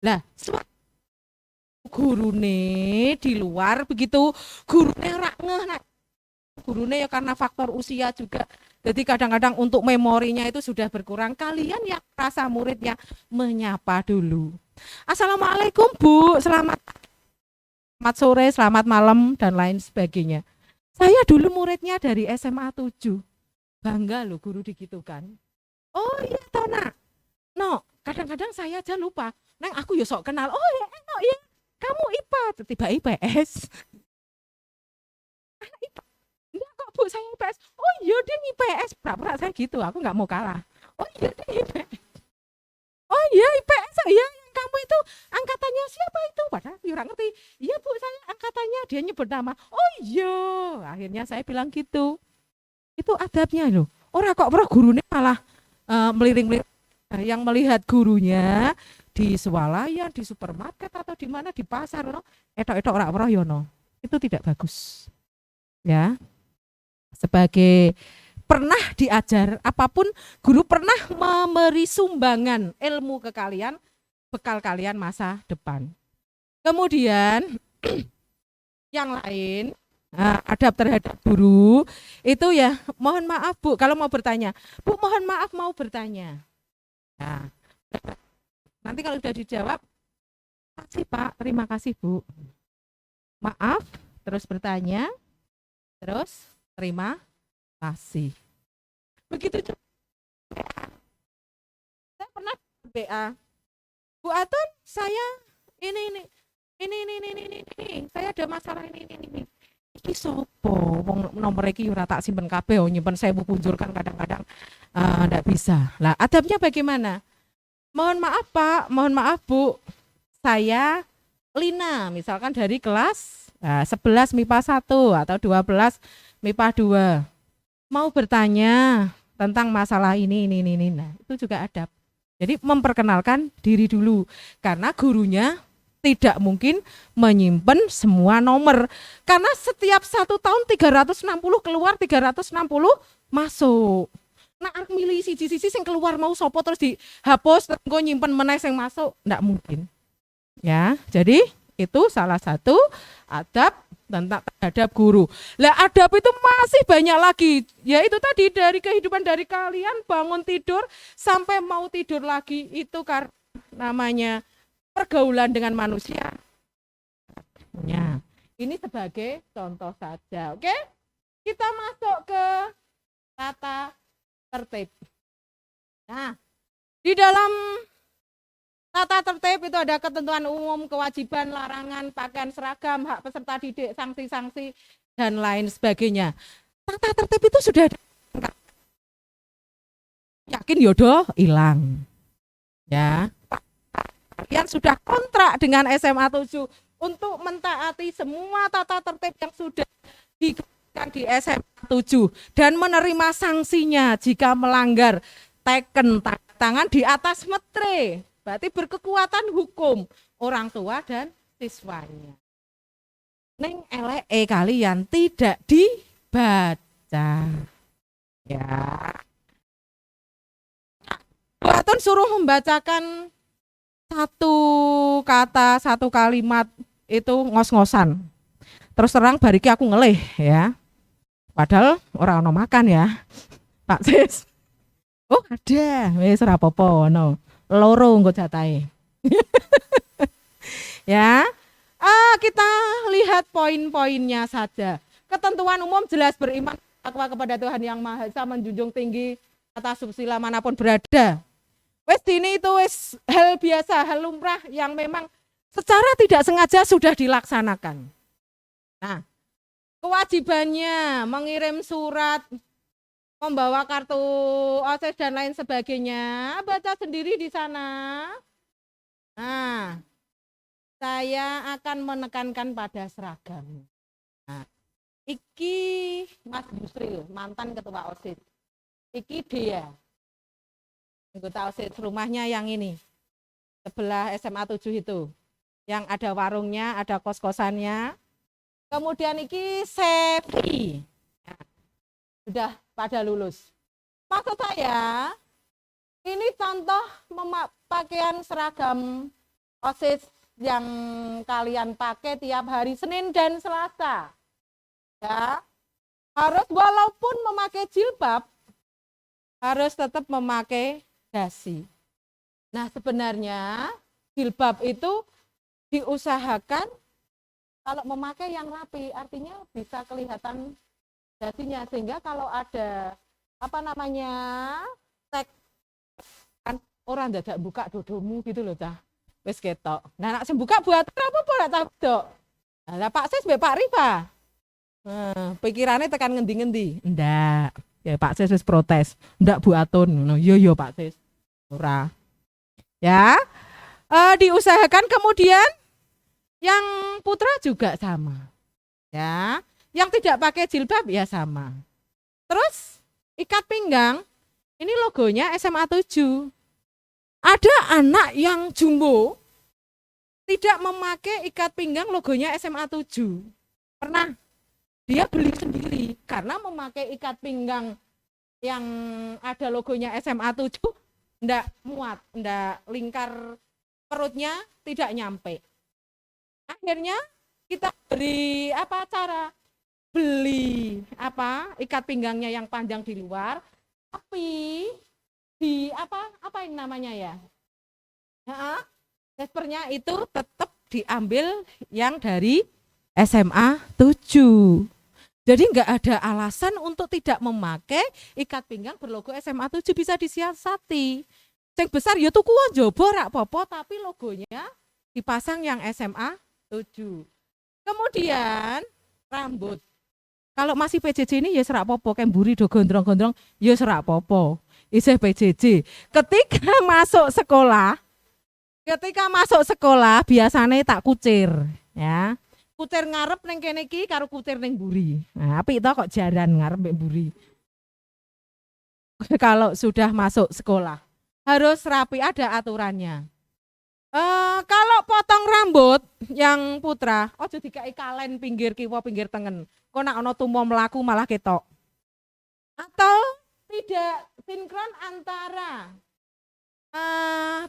D: Lah, gurune di luar begitu, gurune ora ngeh nak. Gurune ya karena faktor usia juga. Jadi kadang-kadang untuk memorinya itu sudah berkurang. Kalian yang rasa muridnya menyapa dulu. Assalamualaikum Bu, selamat sore, selamat malam dan lain sebagainya. Saya dulu muridnya dari SMA 7. Bangga loh guru digitukan. Oh iya toh nak. No, kadang-kadang saya aja lupa. Neng aku ya sok kenal. Oh ya, no, ya. Kamu IPA, tiba IPS. IPA. Enggak kok Bu, saya IPS. Oh iya dia IPS. Pura-pura saya gitu, aku nggak mau kalah. Oh iya dia IPS. Oh iya IPS, iya yang kamu itu angkatannya siapa itu? Padahal orang ngerti. Iya Bu, saya angkatannya, dia nyebut nama. Oh iya, akhirnya saya bilang gitu. Itu adabnya loh. Orang kok pernah gurunya malah meliring-meliring. Yang melihat gurunya di swalayan, di supermarket atau di mana di pasar, no? Etok-etok ora roh yo no. Itu tidak bagus. Ya. Sebagai pernah diajar apapun, guru pernah memberi sumbangan ilmu ke kalian, bekal kalian masa depan. Kemudian yang lain, adab terhadap guru itu ya, mohon maaf Bu, kalau mau bertanya, Bu mohon maaf mau bertanya. Nah, nanti kalau sudah dijawab, kasih Pak, terima kasih Bu. Maaf, terus bertanya, terus terima kasih. Begitu juga. Saya pernah BA, Bu Atun, saya ini, saya ada masalah ini. Iki sopo, wong nomor iki ora tak simpen kabeh, nyimpen 1000 punjul kan kadang-kadang ndak bisa. Lah adabnya bagaimana? Mohon maaf Pak, mohon maaf Bu, saya Lina, misalkan dari kelas 11 MIPA 1 atau 12 MIPA 2. Mau bertanya tentang masalah ini. Nah, itu juga adab. Jadi memperkenalkan diri dulu, karena gurunya tidak mungkin menyimpan semua nomor. Karena setiap 1 tahun 360 keluar, 360 masuk. Nah, milih siji-siji sing keluar mau sopo terus dihapus terus engko nyimpen meneh sing masuk, enggak mungkin. Ya, jadi itu salah satu adab tentang terhadap guru. Lah adab itu masih banyak lagi. Ya itu tadi dari kehidupan dari kalian bangun tidur sampai mau tidur lagi itu karena namanya pergaulan dengan manusia. Ya, ini sebagai contoh saja. Oke? Kita masuk ke tata tertib. Nah, di dalam tata tertib itu ada ketentuan umum, kewajiban, larangan, pakaian seragam, hak peserta didik, sanksi-sanksi, dan lain sebagainya. Tata tertib itu sudah yakin yodoh hilang. Ya. Kalian sudah kontrak dengan SMA 7 untuk mentaati semua tata tertib yang sudah dikeluarkan di SMA 7 dan menerima sanksinya jika melanggar, teken tangan di atas metre. Berarti berkekuatan hukum orang tua dan siswanya. Neng elek kalian tidak dibaca. Ya. Buatan suruh membacakan satu kata, satu kalimat itu ngos-ngosan. Terus terang bariki aku ngelih ya. Padahal orang ono makan ya. Pak Sis. Oh, ada. Wis ora apa-apa ono. Loro nggo jatahe. Ya. Kita lihat poin-poinnya saja. Ketentuan umum jelas beriman takwa kepada Tuhan Yang Maha Esa, menjunjung tinggi atas susila manapun berada. Wes dini itu wes hal biasa, hal lumrah yang memang secara tidak sengaja sudah dilaksanakan. Nah, kewajibannya mengirim surat, membawa kartu OSIS dan lain sebagainya, baca sendiri di sana. Nah, saya akan menekankan pada seragam. Nah, iki Mas Yusril, mantan ketua OSIS. Iki dia, anggota OSIS, rumahnya yang ini, sebelah SMA 7 itu. Yang ada warungnya, ada kos-kosannya. Kemudian iki Sepi. Nah, sudah pada lulus. Maksud saya, ini contoh pakaian seragam OSIS yang kalian pakai tiap hari Senin dan Selasa. Ya, harus walaupun memakai jilbab, harus tetap memakai dasi. Nah, sebenarnya jilbab itu diusahakan kalau memakai yang rapi, artinya bisa kelihatan dasinya, sehingga kalau ada teks kan orang dadak buka dodomu gitu loh cah. Wis ketok. Nah, nak buka buat apa ora tak dok. Lah Pak Sis mbek Pak Rifa. Pikirannya tekan ngendi-ngendi. Ndak. Ya Pak Sis wis protes. Ndak Bu Atun. No, yo Pak Sis. Ora. Ya. Diusahakan kemudian yang putra juga sama. Ya. Yang tidak pakai jilbab ya sama. Terus ikat pinggang. Ini logonya SMA 7. Ada anak yang jumbo tidak memakai ikat pinggang logonya SMA 7. Pernah dia beli sendiri karena memakai ikat pinggang yang ada logonya SMA 7 enggak muat, enggak lingkar perutnya tidak nyampe. Akhirnya kita beri cara beli ikat pinggangnya yang panjang di luar, tapi di apa ini namanya ya? Jaspernya itu tetap diambil yang dari SMA 7. Jadi enggak ada alasan untuk tidak memakai ikat pinggang berlogo SMA 7, bisa disiasati. Yang besar ya tuku njaba rak apa-apa, tapi logonya dipasang yang SMA 7. Kemudian rambut. Kalau masih PJJ ini ya serak popo, kayak mburi do gondrong-gondrong ya serak popo. Isih PJJ. Ketika masuk sekolah biasanya tak kucir, ya. Kucir ngarep neng kene iki karo kucir neng mburi. Nah, apik to kok jaran ngarep mbek mburi. Kalau sudah masuk sekolah harus rapi, ada aturannya. Kalau potong rambut yang putra, ojo dikai kalen pinggir kiwa pinggir tengen. Kok nak ono tumo melaku malah ketok. Atau tidak sinkron antara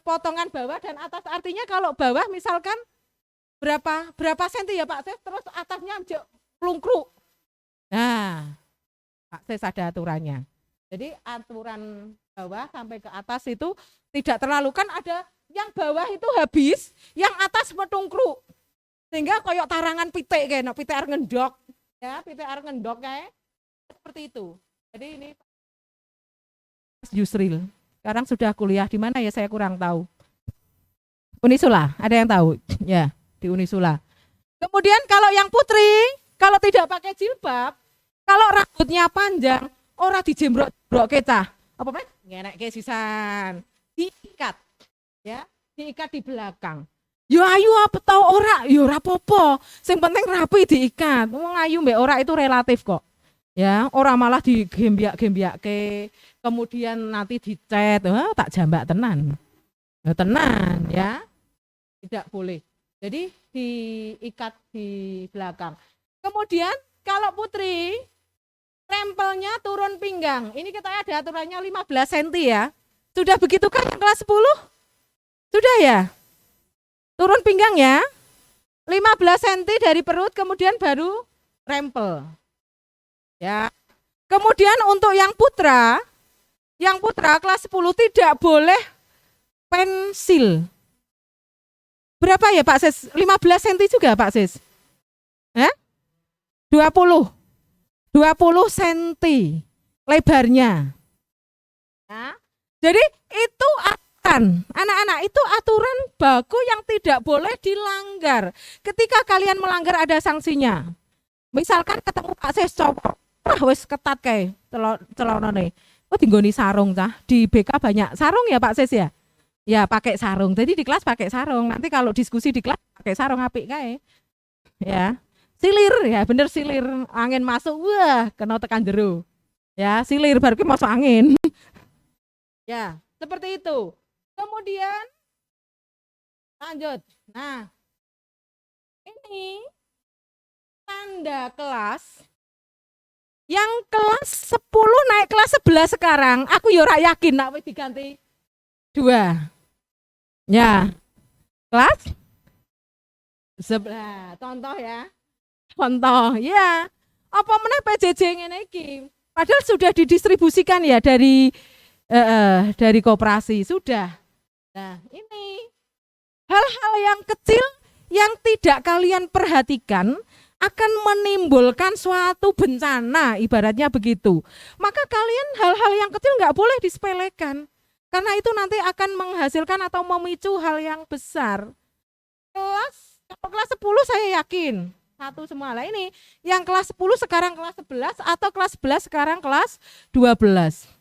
D: potongan bawah dan atas. Artinya kalau bawah misalkan berapa senti ya Pak Ses, terus atasnya plungkruk. Nah, Pak Ses ada aturannya. Jadi aturan bawah sampai ke atas itu tidak terlalu, kan ada yang bawah itu habis, yang atas metungkruk. Sehingga koyok tarangan pitik kayak, pitik arep ngendok. Ya, pitik arep ngendok kayak seperti itu. Jadi ini Mas Yusril. Sekarang sudah kuliah di mana ya, saya kurang tahu. Unisula, ada yang tahu? Ya, di Unisula. Kemudian kalau yang putri, kalau tidak pakai jilbab, kalau rambutnya panjang, ora dijembrok kecah. Apa men? Ngenekke sisan. Diikat. Ya, diikat di belakang. Yo ayu apa tau ora, yo ora apa-apa. Sing penting rapi diikat. Wong ayu mbek ora itu relatif kok. Ya, ora malah digembiak-gembiake, kemudian nanti dicet, tak jambak tenan. Ya, tenan ya. Tidak boleh. Jadi diikat di belakang. Kemudian kalau putri rempelnya turun pinggang. Ini kita ada aturannya 15 cm ya. Sudah begitu kan yang kelas 10? Sudah ya? Turun pinggang ya. 15 cm dari perut, kemudian baru rempel. Ya. Kemudian untuk yang putra kelas 10 tidak boleh pensil. Berapa ya Pak Sis? 15 cm juga Pak Sis? 20. 20 cm lebarnya. Ya. Jadi itu anak-anak itu aturan baku yang tidak boleh dilanggar. Ketika kalian melanggar ada sanksinya. Misalkan ketemu Pak Sis cowok, wah wis ketat kayak celonone. Oh tinggoni sarung cah. Di BK banyak sarung ya Pak Sis ya? Ya pakai sarung. Jadi di kelas pakai sarung. Nanti kalau diskusi di kelas pakai sarung apik kayak. Ya. Silir ya, bener silir. Angin masuk, wah kena tekan jero. Ya, silir baru ki masuk angin. Ya, seperti itu. Kemudian lanjut. Nah, ini tanda kelas yang kelas 10 naik kelas 11 sekarang. Aku ya ora yakin nak wis diganti 2. Ya. Kelas 11. Contoh ya. Contoh, ya. Apa meneh PJJ ngene iki? Padahal sudah didistribusikan ya dari koperasi sudah. Nah, ini hal-hal yang kecil yang tidak kalian perhatikan akan menimbulkan suatu bencana, ibaratnya begitu. Maka kalian hal-hal yang kecil nggak boleh disepelekan, karena itu nanti akan menghasilkan atau memicu hal yang besar. Kalau kelas 10 saya yakin satu semua lah ini, yang kelas 10 sekarang kelas 11 atau kelas 11 sekarang kelas 12.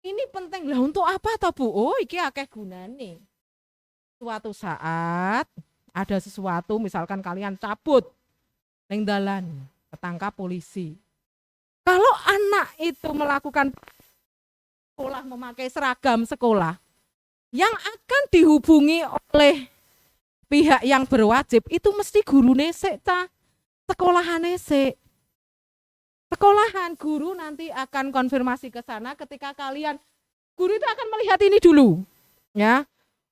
D: Ini penting lah untuk apa toh Bu? Oh, iki akeh gunane. Suatu saat ada sesuatu, misalkan kalian cabut ning dalan, ketangkap polisi. Kalau anak itu melakukan sekolah memakai seragam sekolah, yang akan dihubungi oleh pihak yang berwajib itu mesti gurune sik ta, sekolahane sik. Sekolahan guru nanti akan konfirmasi ke sana ketika kalian, guru itu akan melihat ini dulu. Ya.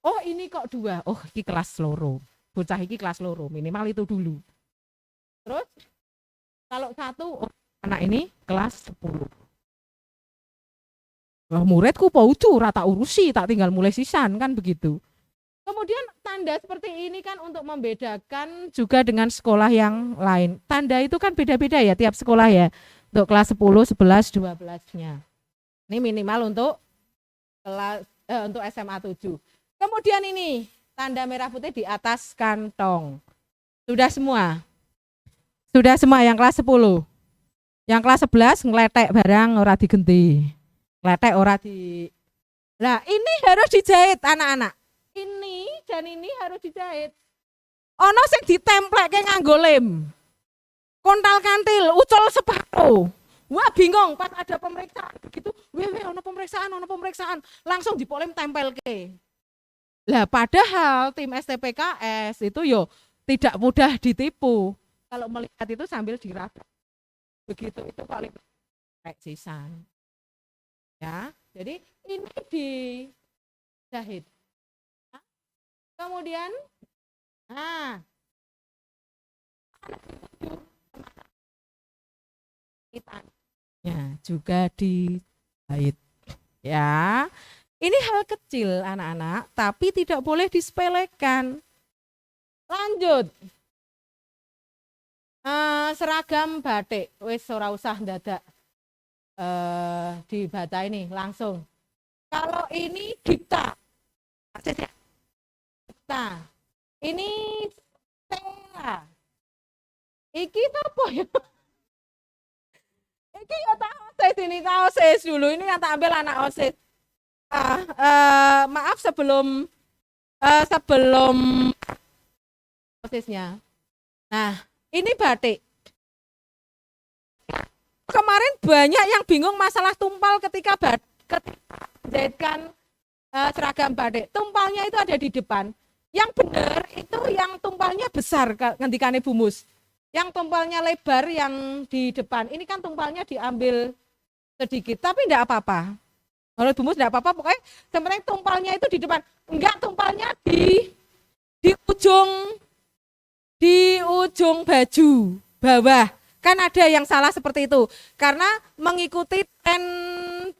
D: Oh, ini kok 2. Oh, ini kelas loro. Bocah ini kelas loro, minimal itu dulu. Terus kalau 1, oh, anak ini kelas 10. Wah, muridku paudu rata urusi, tak tinggal mulai sisan kan begitu. Kemudian tanda seperti ini kan untuk membedakan juga dengan sekolah yang lain. Tanda itu kan beda-beda ya tiap sekolah ya. Untuk kelas 10, 11, 12-nya. Ini minimal untuk kelas untuk SMA 7. Kemudian ini tanda merah putih di atas kantong. Sudah semua? Sudah semua yang kelas 10. Yang kelas 11 ngeletek barang ora digenti. Ngeletek ora di. Nah, ini harus dijahit anak-anak. Ini dan ini harus dijahit. Ono sing ditempleke nganggo lem. Kontal kantil, ucul separuh. Wah bingung pas ada pemeriksaan begitu. Wewe ono pemeriksaan. Langsung dipolem tempelke. Lah padahal tim STPKS itu yo tidak mudah ditipu. Kalau melihat itu sambil diraba. Begitu itu paling sisan. Ya, jadi ini dijahit. Kemudian, ya juga dijahit. Ya, ini hal kecil anak-anak, tapi tidak boleh disepelekan. Lanjut, seragam batik, wis ora usah dadak dibaca ini langsung. Kalau ini dipta. Nah, ini Sela. Iki apa ya? Iki ya tak OSIS ini, tak OSIS dulu. Ini yang tak ambil anak OSIS. Maaf sebelum OSISnya. Nah, ini batik. Kemarin banyak yang bingung masalah tumpal ketika jahitkan seragam batik. Tumpalnya itu ada di depan. Yang benar itu yang tumpalnya besar ngendikane Bumus. Yang tumpalnya lebar yang di depan. Ini kan tumpalnya diambil sedikit, tapi enggak apa-apa. Menurut Bumus enggak apa-apa, pokoknya sebenarnya tumpalnya itu di depan. Enggak, tumpalnya di ujung baju bawah. Kan ada yang salah seperti itu. Karena mengikuti tren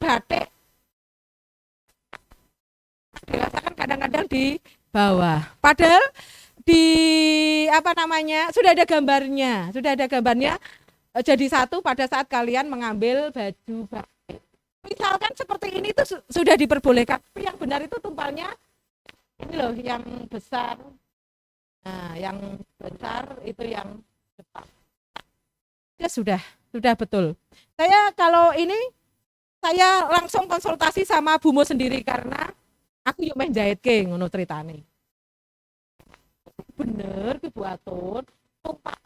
D: batik dirasakan kadang-kadang di bawah. Padahal di sudah ada gambarnya jadi satu pada saat kalian mengambil baju batik. Misalkan seperti ini itu sudah diperbolehkan. Tapi yang benar itu tumpalnya ini loh, yang besar. Nah, yang besar itu yang depan. Ya sudah betul. Saya kalau ini saya langsung konsultasi sama Bumo sendiri karena aku yuk main jahit ke ngono ceritane. Bener ki Bu Atun, tumpah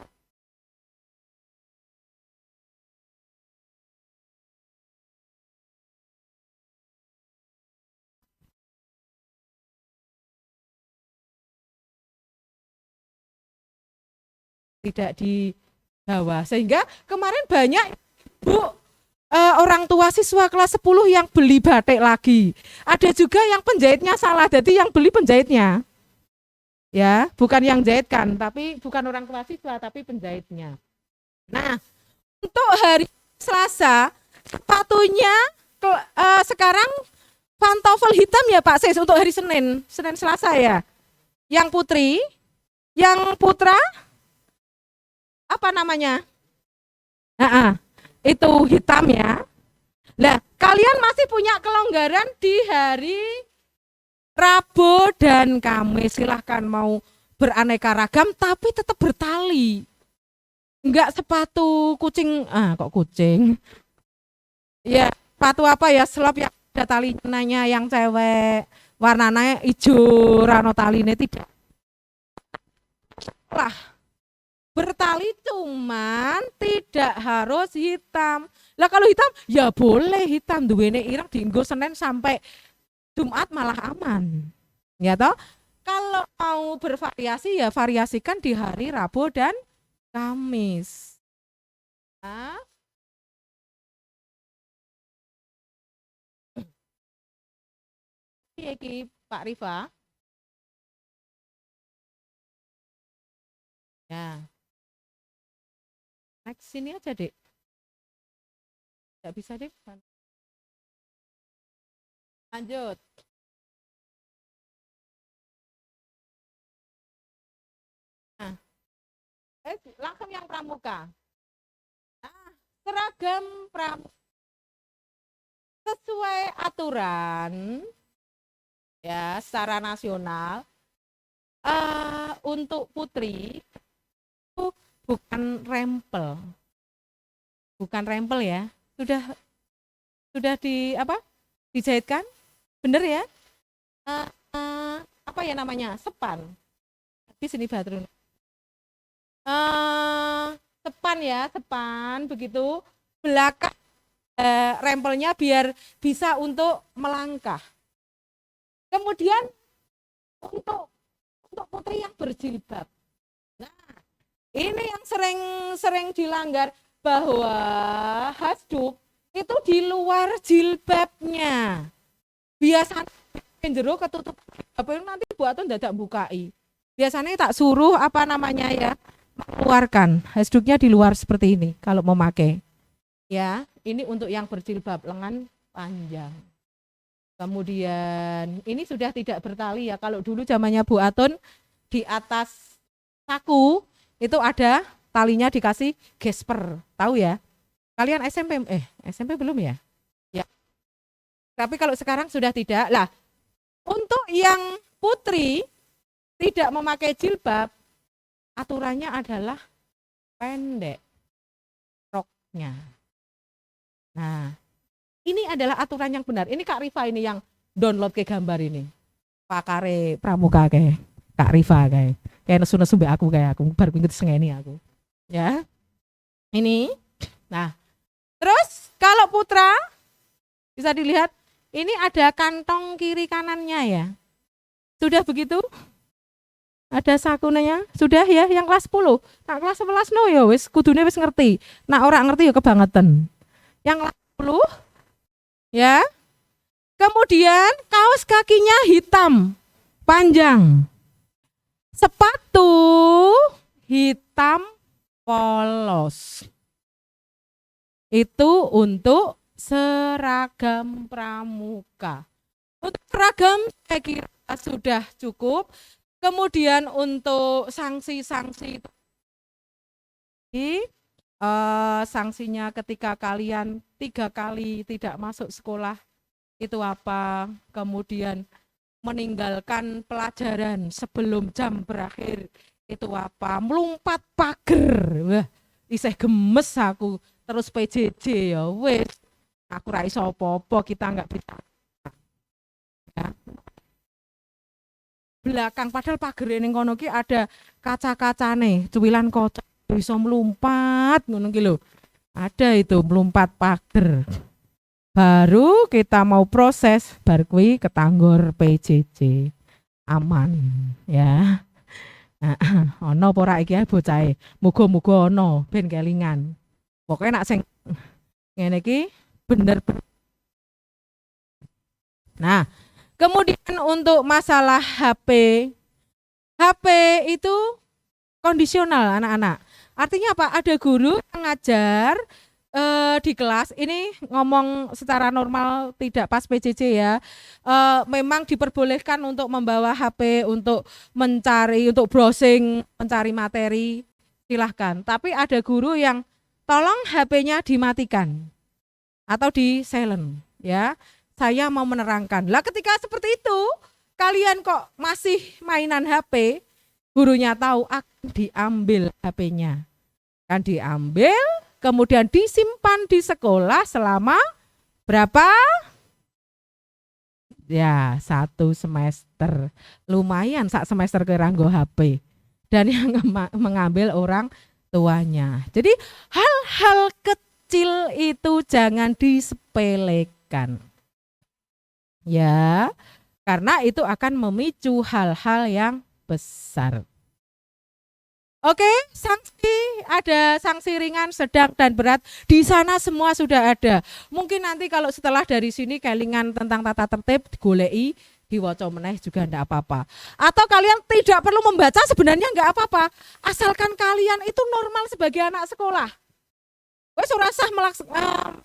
D: tidak di bawah. Sehingga kemarin banyak Bu orang tua siswa kelas 10 yang beli batik lagi. Ada juga yang penjahitnya salah, jadi yang beli penjahitnya. Ya, bukan yang jahitkan, tapi bukan orang tua siswa, tapi penjahitnya. Nah, untuk hari Selasa, sepatunya sekarang pantofel hitam ya Pak Sis untuk hari Senin Selasa ya. Yang putri, yang putra, apa namanya? Itu hitam ya. Nah, kalian masih punya kelonggaran di hari Rabu dan Kamis. Silahkan mau beraneka ragam tapi tetap bertali. Enggak sepatu kucing, kok kucing? Ya, sepatu apa ya, slop yang ada talinya yang cewek, warnanya hijau, rano taline tidak. Lah, bertali cuman tidak harus hitam. Lah kalau hitam ya boleh hitam, duwene ireng dienggo Senin sampai Jumat malah aman. Ya toh? Kalau mau bervariasi ya variasikan di hari Rabu dan Kamis. Nah, iki Pak Rifa. Ya. Next sini aja, Dek. Enggak bisa, Dek. Lanjut. Nah, langsung yang pramuka. Nah, seragam pramuka sesuai aturan ya secara nasional. Untuk putri itu bukan rempel ya. Sudah dijahitkan, bener ya? Apa ya namanya, sepan. Di sini Batrun. Sepan begitu. Belakang rempelnya biar bisa untuk melangkah. Kemudian untuk putri yang berjilbab. Nah, ini yang sering dilanggar bahwa hasduk itu di luar jilbabnya. Biasanya jero ketutup apa nanti buat dadak bukai. Biasanya tak suruh mengeluarkan hasduknya di luar seperti ini kalau mau pakai. Ya, ini untuk yang berjilbab lengan panjang. Kemudian ini sudah tidak bertali ya. Kalau dulu zamannya Bu Atun di atas saku itu ada talinya dikasih gesper. Tahu ya? Kalian SMP belum ya? Ya. Tapi kalau sekarang sudah tidak. Lah, untuk yang putri tidak memakai jilbab, aturannya adalah pendek roknya. Nah, ini adalah aturan yang benar. Ini Kak Rifa ini yang download ke gambar ini. Pakare pramuka kayak Kak Rifa kayak nesu-nesu mbek aku baru inget sengeni aku. Ya. Ini. Nah, terus kalau putra bisa dilihat ini ada kantong kiri kanannya ya. Sudah begitu? Ada sakunanya? Sudah ya yang kelas 10. Nah, kelas 11 no ya wis kudune wis ngerti. Nah, orang ngerti ya kebangetan. Yang kelas 10 ya. Kemudian kaos kakinya hitam panjang. Sepatu hitam polos. Itu untuk seragam pramuka. Untuk seragam saya kira sudah cukup. Kemudian untuk sanksi-sanksi sanksinya ketika kalian 3 kali tidak masuk sekolah itu apa? Kemudian meninggalkan pelajaran sebelum jam berakhir itu apa? Melompat pagar. Wah, isih gemes aku. Terus PJJ ya wis. Aku ra iso apa-apa, kita enggak bisa. Ya. Belakang padahal pagar ning kono ki ada kaca-kacane, cuwilan kaca bisa melompat ngono ki lho. Ada itu melompat pagar. Baru kita mau proses bar kuwi ketanggor PJJ. Aman ya. Ono apa ora iki bocahe? Muga-muga ono ben kelingan. Pokoke nak sing ngene iki bener. Nah, kemudian untuk masalah HP. HP itu kondisional anak-anak. Artinya apa? Ada guru yang ngajar di kelas ini ngomong secara normal tidak pas PJJ ya. Memang diperbolehkan untuk membawa HP untuk mencari, untuk browsing, mencari materi, silahkan. Tapi ada guru yang tolong HP-nya dimatikan atau di silent ya. Saya mau menerangkan. Lah ketika seperti itu, kalian kok masih mainan HP, gurunya tahu akan diambil HP-nya. Kan diambil, kemudian disimpan di sekolah selama berapa? Ya, 1 semester. Lumayan sak semester keranggo HP. Dan yang mengambil orang tuanya. Jadi hal-hal kecil itu jangan disepelekan. Ya, karena itu akan memicu hal-hal yang besar. Oke, sanksi ada sanksi ringan, sedang dan berat. Di sana semua sudah ada. Mungkin nanti kalau setelah dari sini kelingan tentang tata tertib digoleki, diwaca meneh juga enggak apa-apa. Atau kalian tidak perlu membaca sebenarnya enggak apa-apa. Asalkan kalian itu normal sebagai anak sekolah. Wes ora usah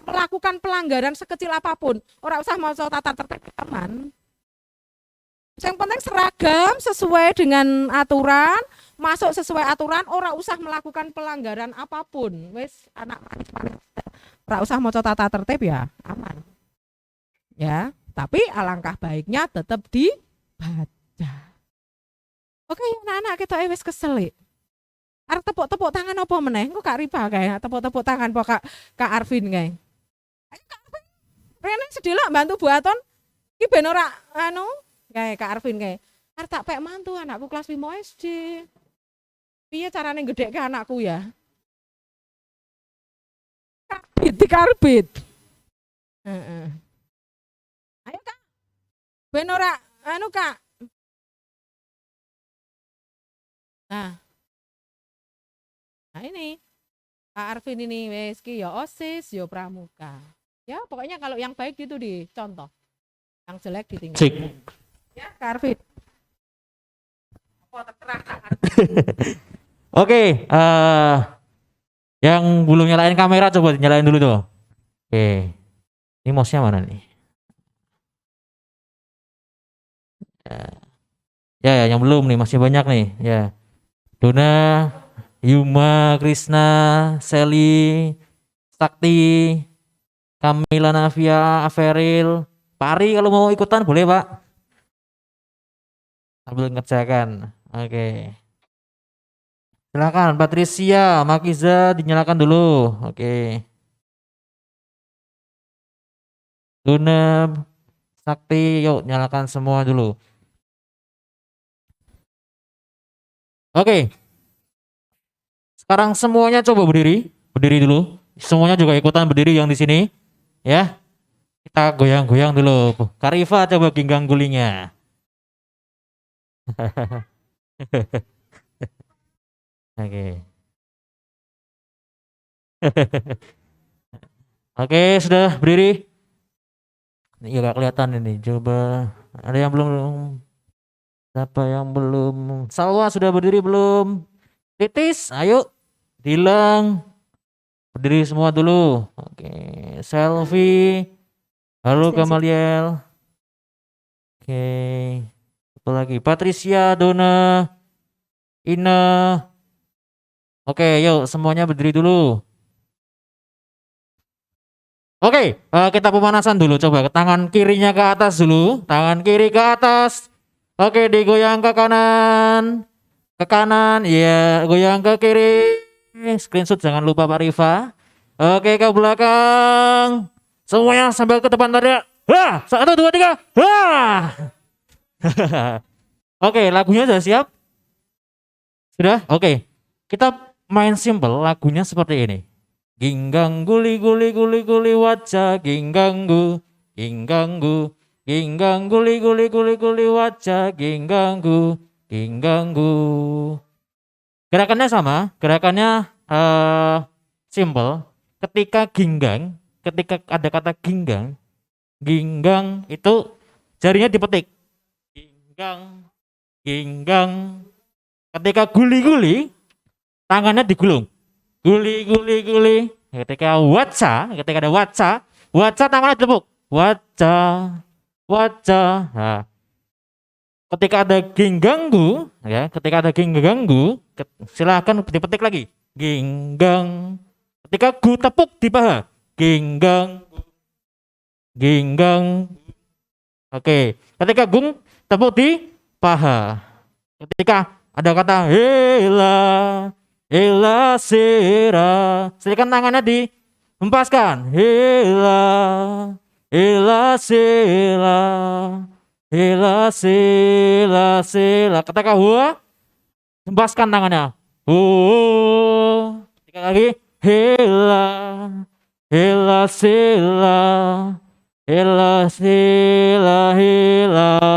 D: melakukan pelanggaran sekecil apapun. Ora usah maca tata tertib aman. Yang penting seragam sesuai dengan aturan, masuk sesuai aturan, ora usah melakukan pelanggaran apapun. Wes anak manis-manis. Ora usah maca tata tertib ya, aman. Ya, tapi alangkah baiknya tetap dibaca. Oke, anak-anak kita wes kesel. Arep tepuk-tepuk tangan apa meneh? Engko Kak Ripa kae, tepuk-tepuk tangan apa Kak Arvin kae. Ayo Kak Arvin. Rene sedelok bantu buaton. Ki ben ora anu kayak Kak Arvin kayak, arep tak pek mantu anakku kelas 5 SD. Piye carane gedhekke anakku ya? Karbit. Heeh. Ayo Kak. Ben ora anu Kak. Nah ini Kak Arvin ini wes ki ya OSIS ya pramuka. Ya pokoknya kalau yang baik gitu dicontoh. Yang jelek ditinggal.
C: Cik.
D: Ya, Kak Arvin.
C: Oke, yang belum nyalain kamera coba nyalain dulu tuh. Oke. Ini mouse-nya mana nih? Ya, yang belum nih, masih banyak nih. Ya. Dona, Yuma, Krisna, Sally, Sakti, Kamila Navia, Averil, Pari kalau mau ikutan boleh, Pak. Sambil ngerjakan. Oke. Silakan Patricia, Makiza dinyalakan dulu. Oke. Dona, Sakti, yuk nyalakan semua dulu. Oke. Sekarang semuanya coba berdiri. Berdiri dulu. Semuanya juga ikutan berdiri yang di sini. Ya. Kita goyang-goyang dulu. Karifa coba ginggang gulingnya. Oke. Oke, sudah berdiri. Iya gak kelihatan ini. Coba ada yang belum? Siapa yang belum? Salwa sudah berdiri belum? Titis, ayo. Dilang. Berdiri semua dulu. Oke, Selfie. Halo Gamaliel. Oke. Apa lagi? Patricia, Dona, Ina. Oke, yuk semuanya berdiri dulu. Oke, kita pemanasan dulu. Coba tangan kirinya ke atas dulu. Tangan kiri ke atas. Oke, digoyang ke kanan. Ke kanan, iya. Goyang ke kiri. Screenshot jangan lupa Pak Rifa. Oke, ke belakang. Semuanya sambil ke depan tadi. Wah, 1, 2, 3. Wah. Oke, lagunya sudah siap? Sudah? Oke. Kita main simple, lagunya seperti ini. Ginggang guli guli guli guli wajah gingganggu gingganggu ginggang guli guli guli guli wajah gingganggu gingganggu. Gerakannya sama, gerakannya simple. Ketika ada kata ginggang, ginggang itu jarinya dipetik. Ginggang, ginggang. Ketika guli-guli, tangannya digulung. Guli, guli, guli. Ketika ada waca tangannya ditepuk. Waca. Nah, ketika ada gingganggu, ya, silakan dipetik lagi. Ginggang. Ketika gu tepuk di paha. Ginggang. Oke. Ketika gung tepuk di paha. Ketika ada kata hela sera, silakan tangannya dihempaskan. Hela sela. Ketika hua, hempaskan tangannya. Ketika lagi hela sela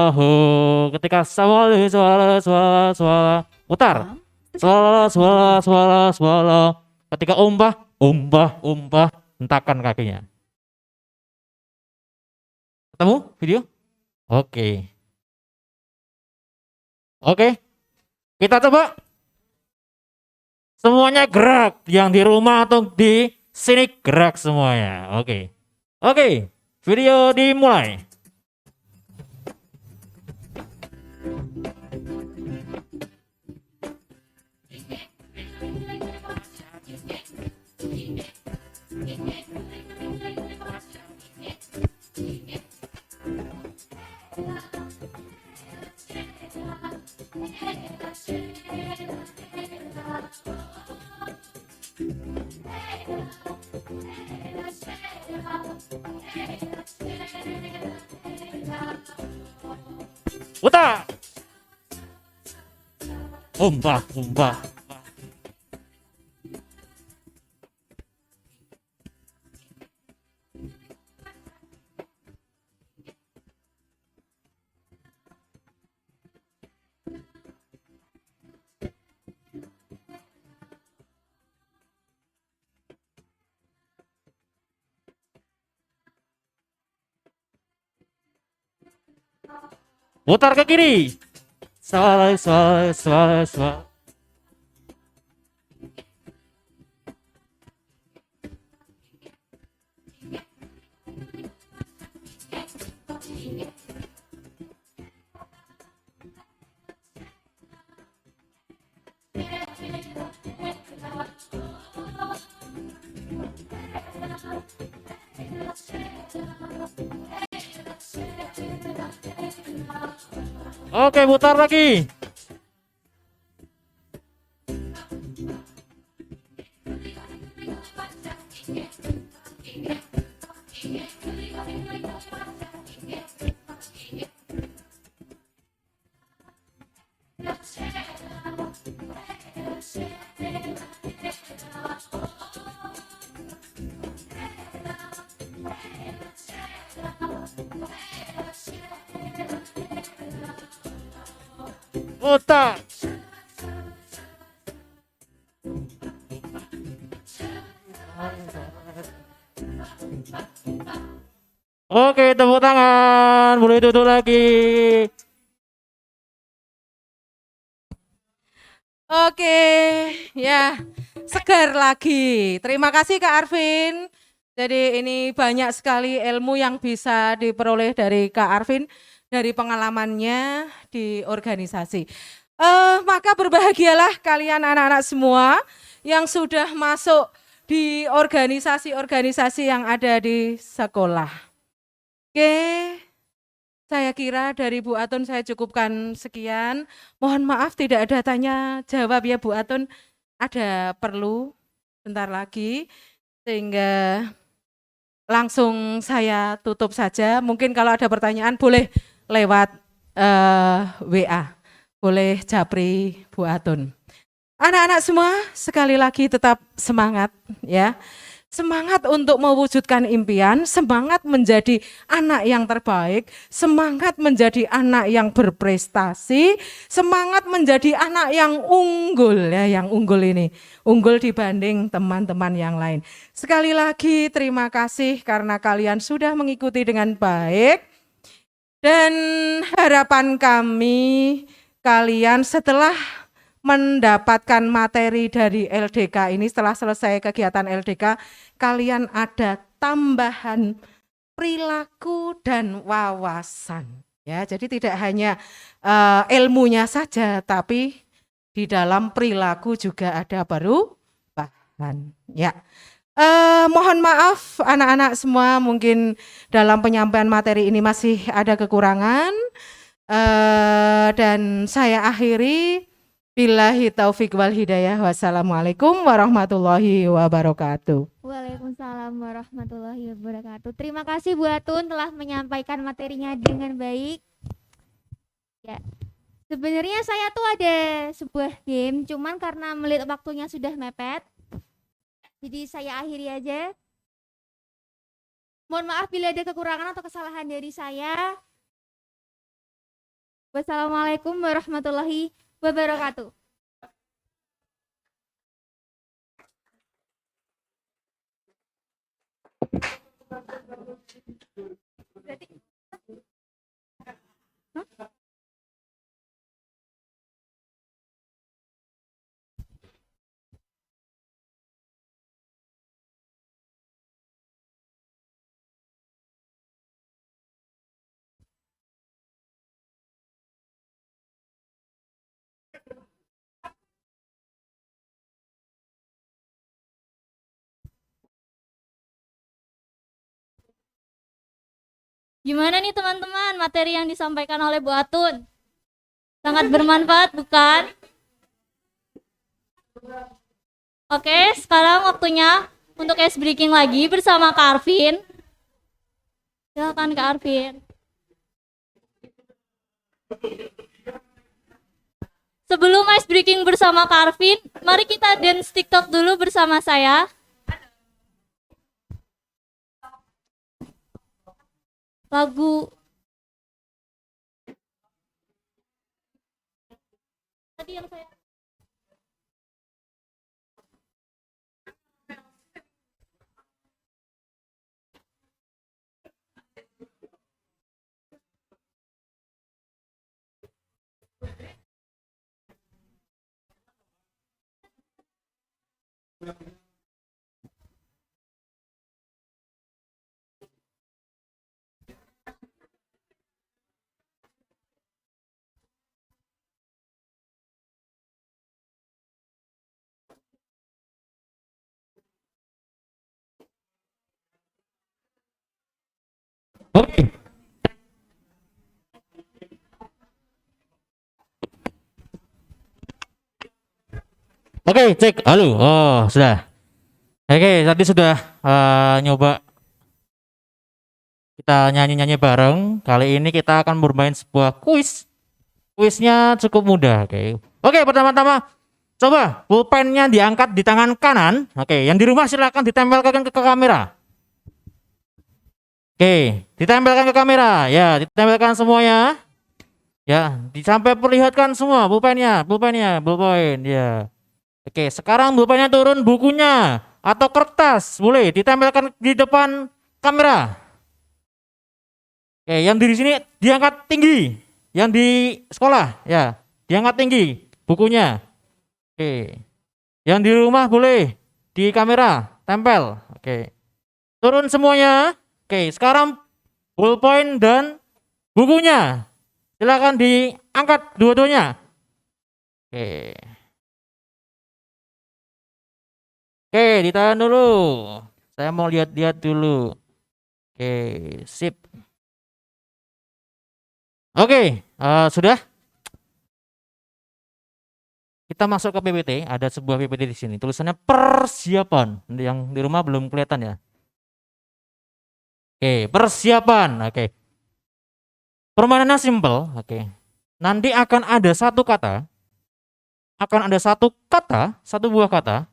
C: ho. Ketika swala putar. Swala. Ketika umbah, hentakan kakinya. Ketemu video? Oke. Kita coba. Semuanya gerak. Yang di rumah atau di sini gerak semuanya. Oke. Video dimulai. Putar. Umbah. Putar ke kiri. Swala. Oke, putar lagi. Putar. Oke, tepuk tangan. Boleh duduk lagi.
D: Oke, ya segar lagi. Terima kasih Kak Arvin. Jadi ini banyak sekali ilmu yang bisa diperoleh dari Kak Arvin dari pengalamannya di organisasi. Maka berbahagialah kalian anak-anak semua yang sudah masuk di organisasi-organisasi yang ada di sekolah. Oke, saya kira dari Bu Atun saya cukupkan sekian. Mohon maaf tidak ada tanya jawab ya Bu Atun. Ada perlu bentar lagi sehingga langsung saya tutup saja. Mungkin kalau ada pertanyaan boleh lewat WA. Boleh japri Bu Atun. Anak-anak semua sekali lagi tetap semangat ya. Semangat untuk mewujudkan impian, semangat menjadi anak yang terbaik, semangat menjadi anak yang berprestasi, semangat menjadi anak yang unggul ya, yang unggul ini, unggul dibanding teman-teman yang lain. Sekali lagi terima kasih karena kalian sudah mengikuti dengan baik dan harapan kami kalian setelah mendapatkan materi dari LDK ini, setelah selesai kegiatan LDK, kalian ada tambahan perilaku dan wawasan. Ya, jadi tidak hanya ilmunya saja, tapi di dalam perilaku juga ada perubahan. Ya, mohon maaf anak-anak semua, mungkin dalam penyampaian materi ini masih ada kekurangan, dan saya akhiri. Billahi taufik wal hidayah. Wassalamualaikum warahmatullahi wabarakatuh.
A: Waalaikumsalam warahmatullahi wabarakatuh. Terima kasih Bu Atun telah menyampaikan materinya dengan baik. Ya, sebenarnya saya tuh ada sebuah game, cuman karena melihat waktunya sudah mepet, jadi saya akhiri aja. Mohon maaf bila ada kekurangan atau kesalahan dari saya. Wassalamualaikum warahmatullahi wabarakatuh.
E: Gimana nih teman-teman materi yang disampaikan oleh Bu Atun? Sangat bermanfaat bukan? Oke, sekarang waktunya untuk ice breaking lagi bersama Kak Arvin. Silakan Kak Arvin. Sebelum ice breaking bersama Kak Arvin, mari kita dance TikTok dulu bersama saya. Lagu tadi yang saya
C: Oke. Oke, cek. Halo. Oh, sudah. Oke, tadi sudah nyoba kita nyanyi-nyanyi bareng. Kali ini kita akan bermain sebuah kuis. Kuisnya cukup mudah. Oke, pertama-tama coba pulpennya diangkat di tangan kanan. Oke, yang di rumah silakan ditempelkan ke kamera. Oke, ditempelkan ke kamera. Ya, ditempelkan semuanya. Ya, sampai perlihatkan semua pulpennya, pulpen. Ya. Oke, sekarang pulpennya turun, bukunya atau kertas boleh ditempelkan di depan kamera. Oke, yang di sini diangkat tinggi. Yang di sekolah, ya, diangkat tinggi bukunya. Oke. Yang di rumah boleh di kamera, tempel. Oke. Turun semuanya. Oke, sekarang ballpoint dan bukunya. Silakan diangkat dua-duanya. Oke. Oke, ditahan dulu. Saya mau lihat-lihat dulu. Oke, sip. Oke, sudah. Kita masuk ke PPT. Ada sebuah PPT di sini. Tulisannya persiapan. Yang di rumah belum kelihatan ya. Oke, persiapan. Oke. Permainannya simple. Oke. Nanti akan ada satu kata. Satu buah kata.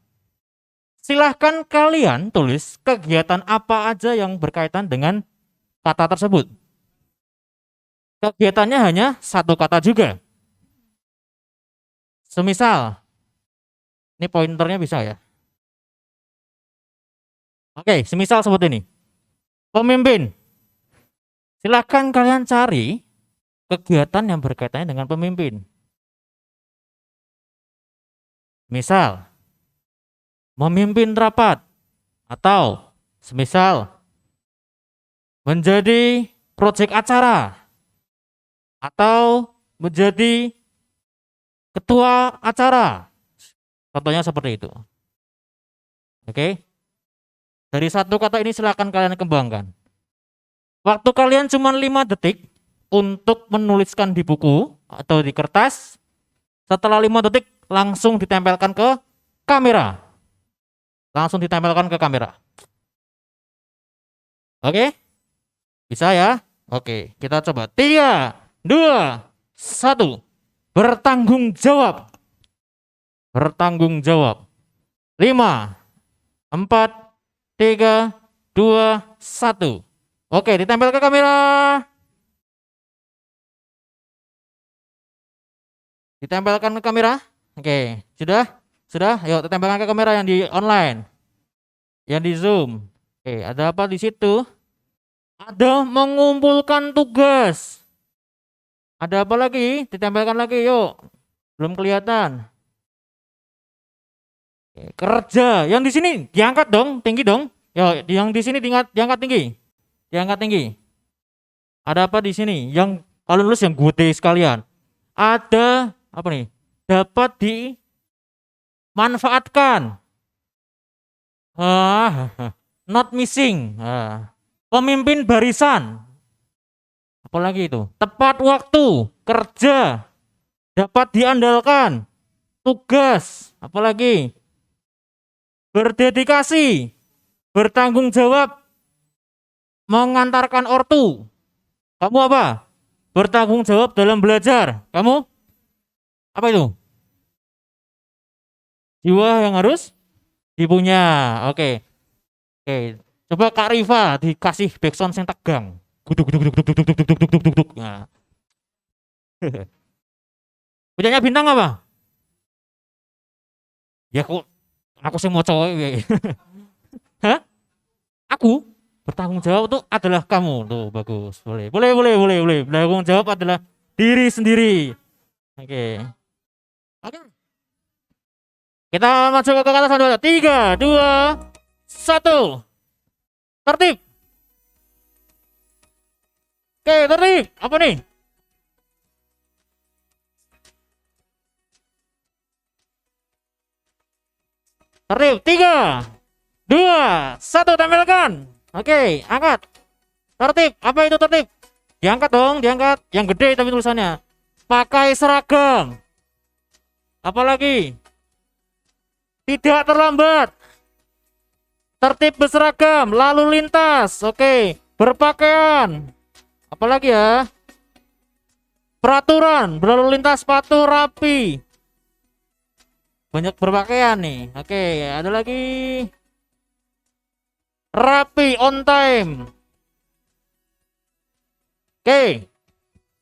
C: Silahkan kalian tulis kegiatan apa aja yang berkaitan dengan kata tersebut. Kegiatannya hanya satu kata juga. Semisal, ini pointernya bisa ya. Oke, semisal seperti ini. Pemimpin. Silahkan kalian cari kegiatan yang berkaitannya dengan pemimpin. Misal, memimpin rapat. Atau, semisal, menjadi proyek acara. Atau, menjadi ketua acara. Contohnya seperti itu. Oke. Dari satu kata ini silakan kalian kembangkan. Waktu kalian cuma 5 detik untuk menuliskan di buku atau di kertas. Setelah 5 detik langsung ditempelkan ke kamera. Oke? Bisa ya? Oke, kita coba. 3, 2, 1. Bertanggung jawab. 5, 4, 3, 2, 1. Oke, ditempel ke kamera. Ditempelkan ke kamera. Oke, sudah? Sudah? Yuk, ditempelkan ke kamera yang di online. Yang di Zoom. Oke, ada apa di situ? Ada mengumpulkan tugas. Ada apa lagi? Ditempelkan lagi, yuk. Belum kelihatan. Oke, kerja. Yang di sini diangkat dong, tinggi dong. Yo, yang di sini diangkat tinggi. Diangkat tinggi. Ada apa di sini? Yang kalau nulis yang gede sekalian. Ada apa nih? Dapat dimanfaatkan. Not missing. Pemimpin barisan. Apalagi itu? Tepat waktu, kerja, dapat diandalkan, tugas, apalagi? Berdedikasi, bertanggung jawab, mengantarkan ortu. Kamu apa? Bertanggung jawab dalam belajar. Kamu? Apa itu? Jiwa yang harus dipunya. Oke. Oke. Coba Kak Riva dikasih backsound yang tegang. Guduk guduk guduk guduk guduk guduk guduk guduk. Nah. Punyanya bintang apa? Ya aku sih mau cowok. Hah? Aku bertanggung jawab itu adalah kamu. Tuh bagus. Boleh. Bertanggung jawab adalah diri sendiri. Oke. Oke. Kita masuk ke kata selanjutnya. 3, 2, 1. Tertib. Oke, tertib. Apa nih? Tertib. 3, 2, 1. Tempelkan. Oke, angkat. Tertib. Apa itu tertib? Diangkat dong, diangkat. Yang gede tapi tulisannya. Pakai seragam. Apalagi? Tidak terlambat. Tertib berseragam. Lalu lintas. Oke. Berpakaian. Apalagi ya? Peraturan. Berlalu lintas patuh rapi. Banyak berpakaian nih. Oke. Ada lagi. Rapi, on time. Oke.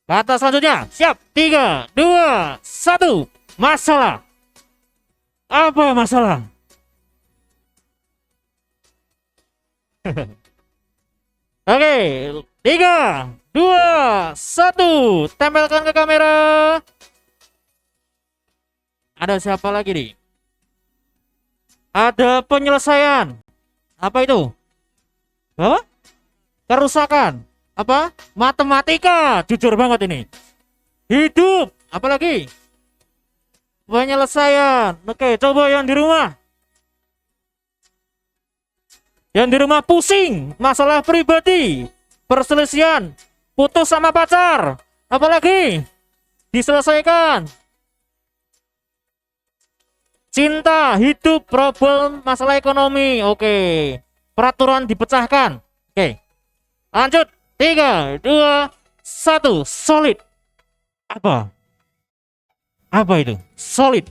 C: Kata selanjutnya. Siap. 3, 2, 1. Masalah. Apa masalah? Oke. 3, 2, 1. Tempelkan ke kamera. Ada siapa lagi nih? Ada penyelesaian. Apa itu? Apa? Kerusakan. Apa? Matematika. Jujur banget ini. Hidup. Apalagi? Penyelesaian. Oke, coba yang di rumah. Yang di rumah pusing, masalah pribadi, perselisihan, putus sama pacar, apalagi diselesaikan. Cinta, hidup, problem, masalah ekonomi. Oke. Peraturan dipecahkan. Oke. Lanjut. 3, 2, 1. Solid. Apa? Apa itu? Solid.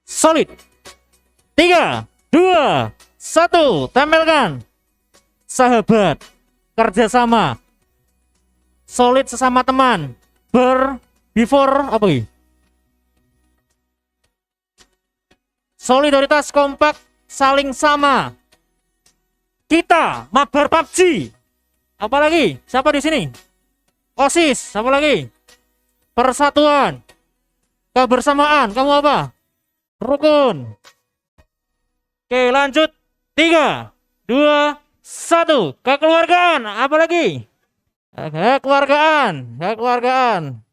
C: Solid. 3, 2, 1. Tempelkan. Sahabat. Kerjasama. Solid sesama teman. Before apa ini? Solidaritas kompak saling sama. Kita mabar PUBG. Apalagi? Siapa di sini? OSIS, apa lagi? Persatuan. Kebersamaan. Kamu apa? Rukun. Oke, lanjut. 3, 2, 1. Kekeluargaan. Apa lagi? Kekeluargaan. Kekeluargaan.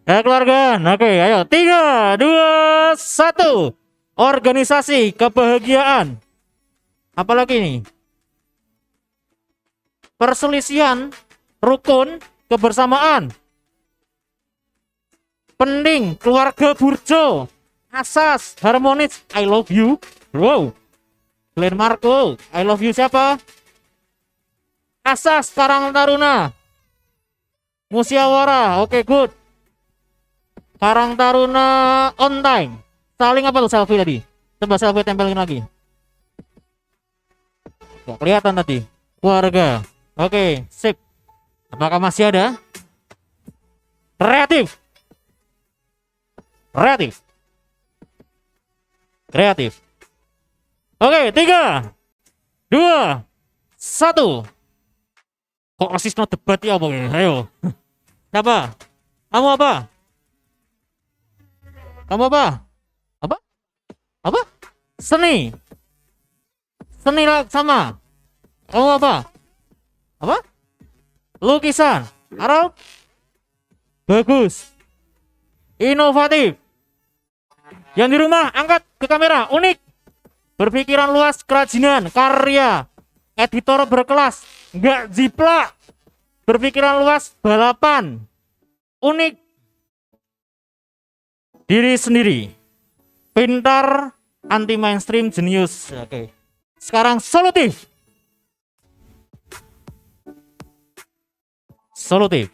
C: Kekeluargaan. Oke, ayo. 3, 2, 1. Organisasi kebahagiaan. Apalagi nih? Perselisihan, rukun, kebersamaan. Penting, keluarga burjo. Asas, harmonis, I love you. Wow. Glenn Marco, I love you siapa? Asas, Karang Taruna. Musyawarah, oke good. Karang Taruna on time. Saling apa tuh selfie tadi? Coba selfie tempelin lagi. Gak kelihatan tadi. Keluarga. Oke, sip. Apakah masih ada? Kreatif. Kreatif. Kreatif. Oke, 3, 2, 1. Kok osis no debat ya apa? Ayo. Siapa? Kamu apa? Kamu apa? Apa? Apa? Seni. Seni sama. Kamu apa? Apa? Lukisan. Arab? Bagus. Inovatif. Yang di rumah angkat ke kamera. Unik. Berpikiran luas, kerajinan, karya. Editor berkelas. Enggak jiplak. Berpikiran luas, balapan. Unik. Diri sendiri. Pintar, anti mainstream, jenius. Oke. Sekarang solutif. Solutif.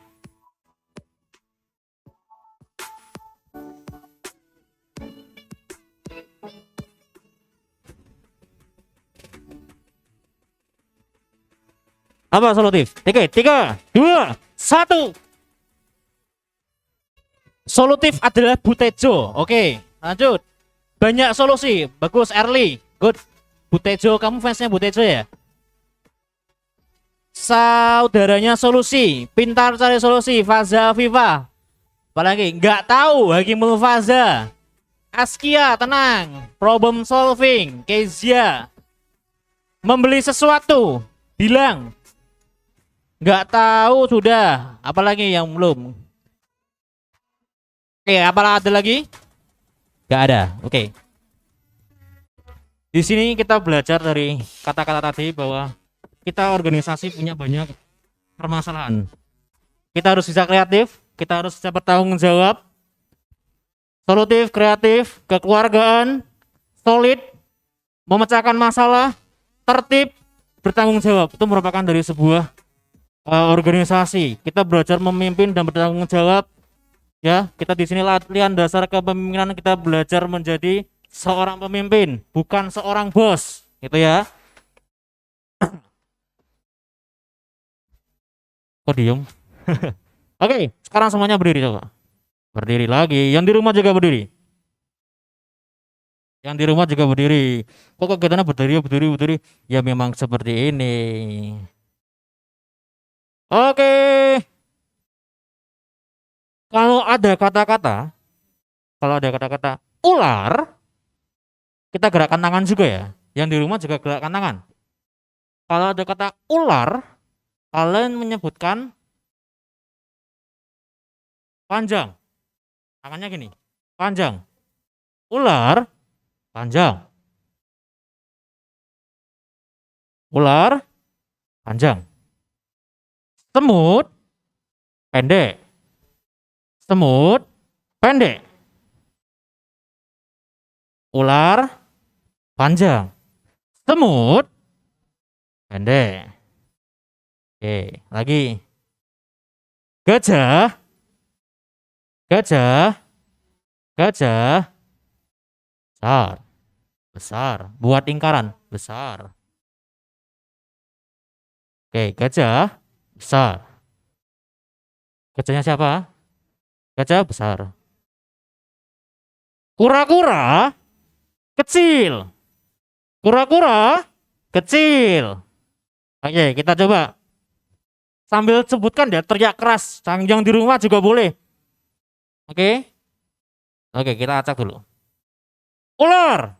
C: Apa solutif? 3, 2, 1. Solutif adalah Butejo. Oke, lanjut. Banyak solusi. Bagus, Early. Good. Butejo, kamu fansnya Butejo ya? Saudaranya solusi. Pintar cari solusi. Faza Viva. Apalagi? Nggak tahu. Hakimul Faza. Askia, tenang. Problem solving. Kezia. Membeli sesuatu. Bilang. Nggak tahu sudah. Apalagi yang belum? Oke, apalah ada lagi? Nggak ada. Oke. Di sini kita belajar dari kata-kata tadi bahwa kita organisasi punya banyak permasalahan. Kita harus bisa kreatif, kita harus bisa bertanggung jawab, solutif, kreatif, kekeluargaan, solid, memecahkan masalah, tertib, bertanggung jawab. Itu merupakan dari sebuah organisasi. Kita belajar memimpin dan bertanggung jawab. Ya, kita di sini latihan dasar kepemimpinan, kita belajar menjadi seorang pemimpin, bukan seorang bos, gitu ya. Kok diem? Oke, sekarang semuanya berdiri coba. Berdiri lagi. Yang di rumah juga berdiri. Yang di rumah juga berdiri. Kok kegiatannya berdiri? Ya memang seperti ini. Oke. Kalau ada kata-kata ular, kita gerakan tangan juga ya. Yang di rumah juga gerakan tangan. Kalau ada kata ular, Kalian menyebutkan panjang. Tangannya gini. Panjang. Ular panjang. Ular panjang. Semut pendek. Semut pendek. Ular panjang. Semut pendek. Oke, lagi. Gajah. Gajah. Gajah. Besar. Besar. Buat lingkaran. Besar. Oke, gajah. Besar. Gajahnya siapa? Gajah besar. Kura-kura. Kecil. Kura-kura. Kecil. Oke, kita coba. Sambil sebutkan ya, teriak keras. Yang di rumah juga boleh. Oke. Oke, kita acak dulu. Ular.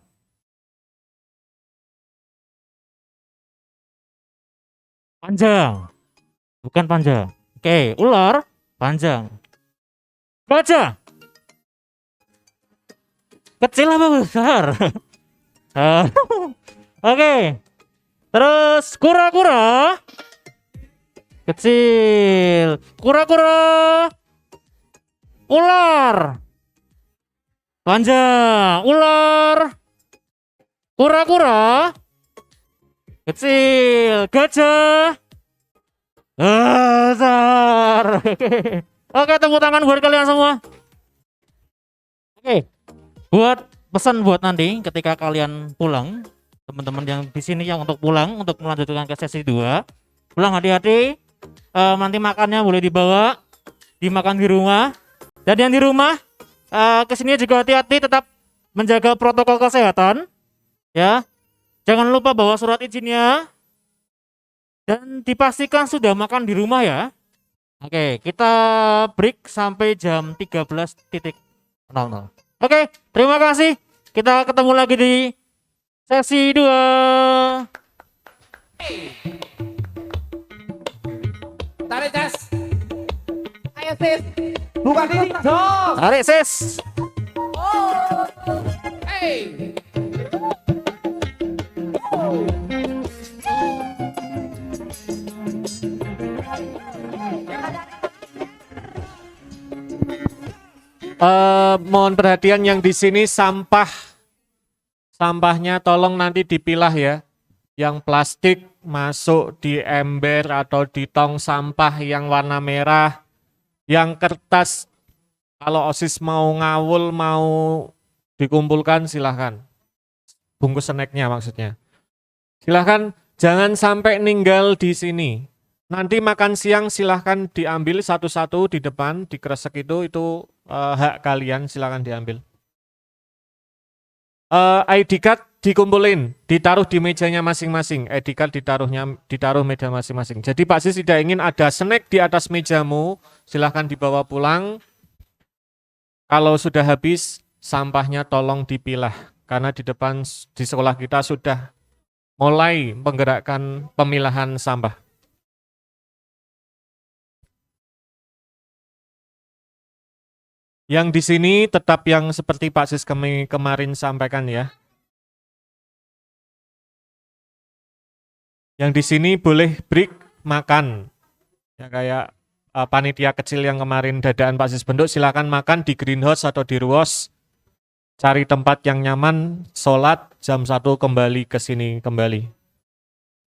C: Panjang. Bukan panjang. Oke, ular panjang. Gajah. Kecil apa besar? Oke. Terus kura-kura. Kecil. Kura-kura. Ular. Panjang. Ular. Kura-kura. Kecil. Gajah. Besar. Oke, tepuk tangan buat kalian semua. Oke. Buat pesan buat nanti ketika kalian pulang, teman-teman yang di sini yang untuk pulang untuk melanjutkan ke sesi 2. Pulang hati-hati. Nanti makannya boleh dibawa, dimakan di rumah. Dan yang di rumah kesini juga hati-hati, tetap menjaga protokol kesehatan. Ya, jangan lupa bawa surat izinnya. Dan dipastikan sudah makan di rumah ya. Oke, kita break sampai jam 13.00. Oke, terima kasih. Kita ketemu lagi di sesi 2.
B: Tarik tes. Ayo sis. Buka diri. Jos.
C: Tarik sis.
B: Hey.
F: Mohon perhatian yang di sini sampahnya tolong nanti dipilah ya. Yang plastik masuk di ember atau di tong sampah yang warna merah. Yang kertas kalau OSIS mau ngawul mau dikumpulkan silahkan. Bungkus snacknya maksudnya. Silahkan jangan sampai ninggal di sini. Nanti makan siang silahkan diambil satu-satu di depan, di kresek itu hak kalian, silahkan diambil. ID card dikumpulin, ditaruh di mejanya masing-masing. ID card ditaruh meja masing-masing. Jadi Pak Sis tidak ingin ada snack di atas mejamu, silahkan dibawa pulang. Kalau sudah habis, sampahnya tolong dipilah. Karena di depan di sekolah kita sudah mulai menggerakkan pemilahan sampah. Yang di sini tetap yang seperti Pak Sis kemarin sampaikan ya. Yang di sini boleh break makan. Ya kayak panitia kecil yang kemarin dadaan Pak Sis bentuk, silakan makan di greenhouse atau di ruos. Cari tempat yang nyaman, sholat jam 1 kembali ke sini kembali.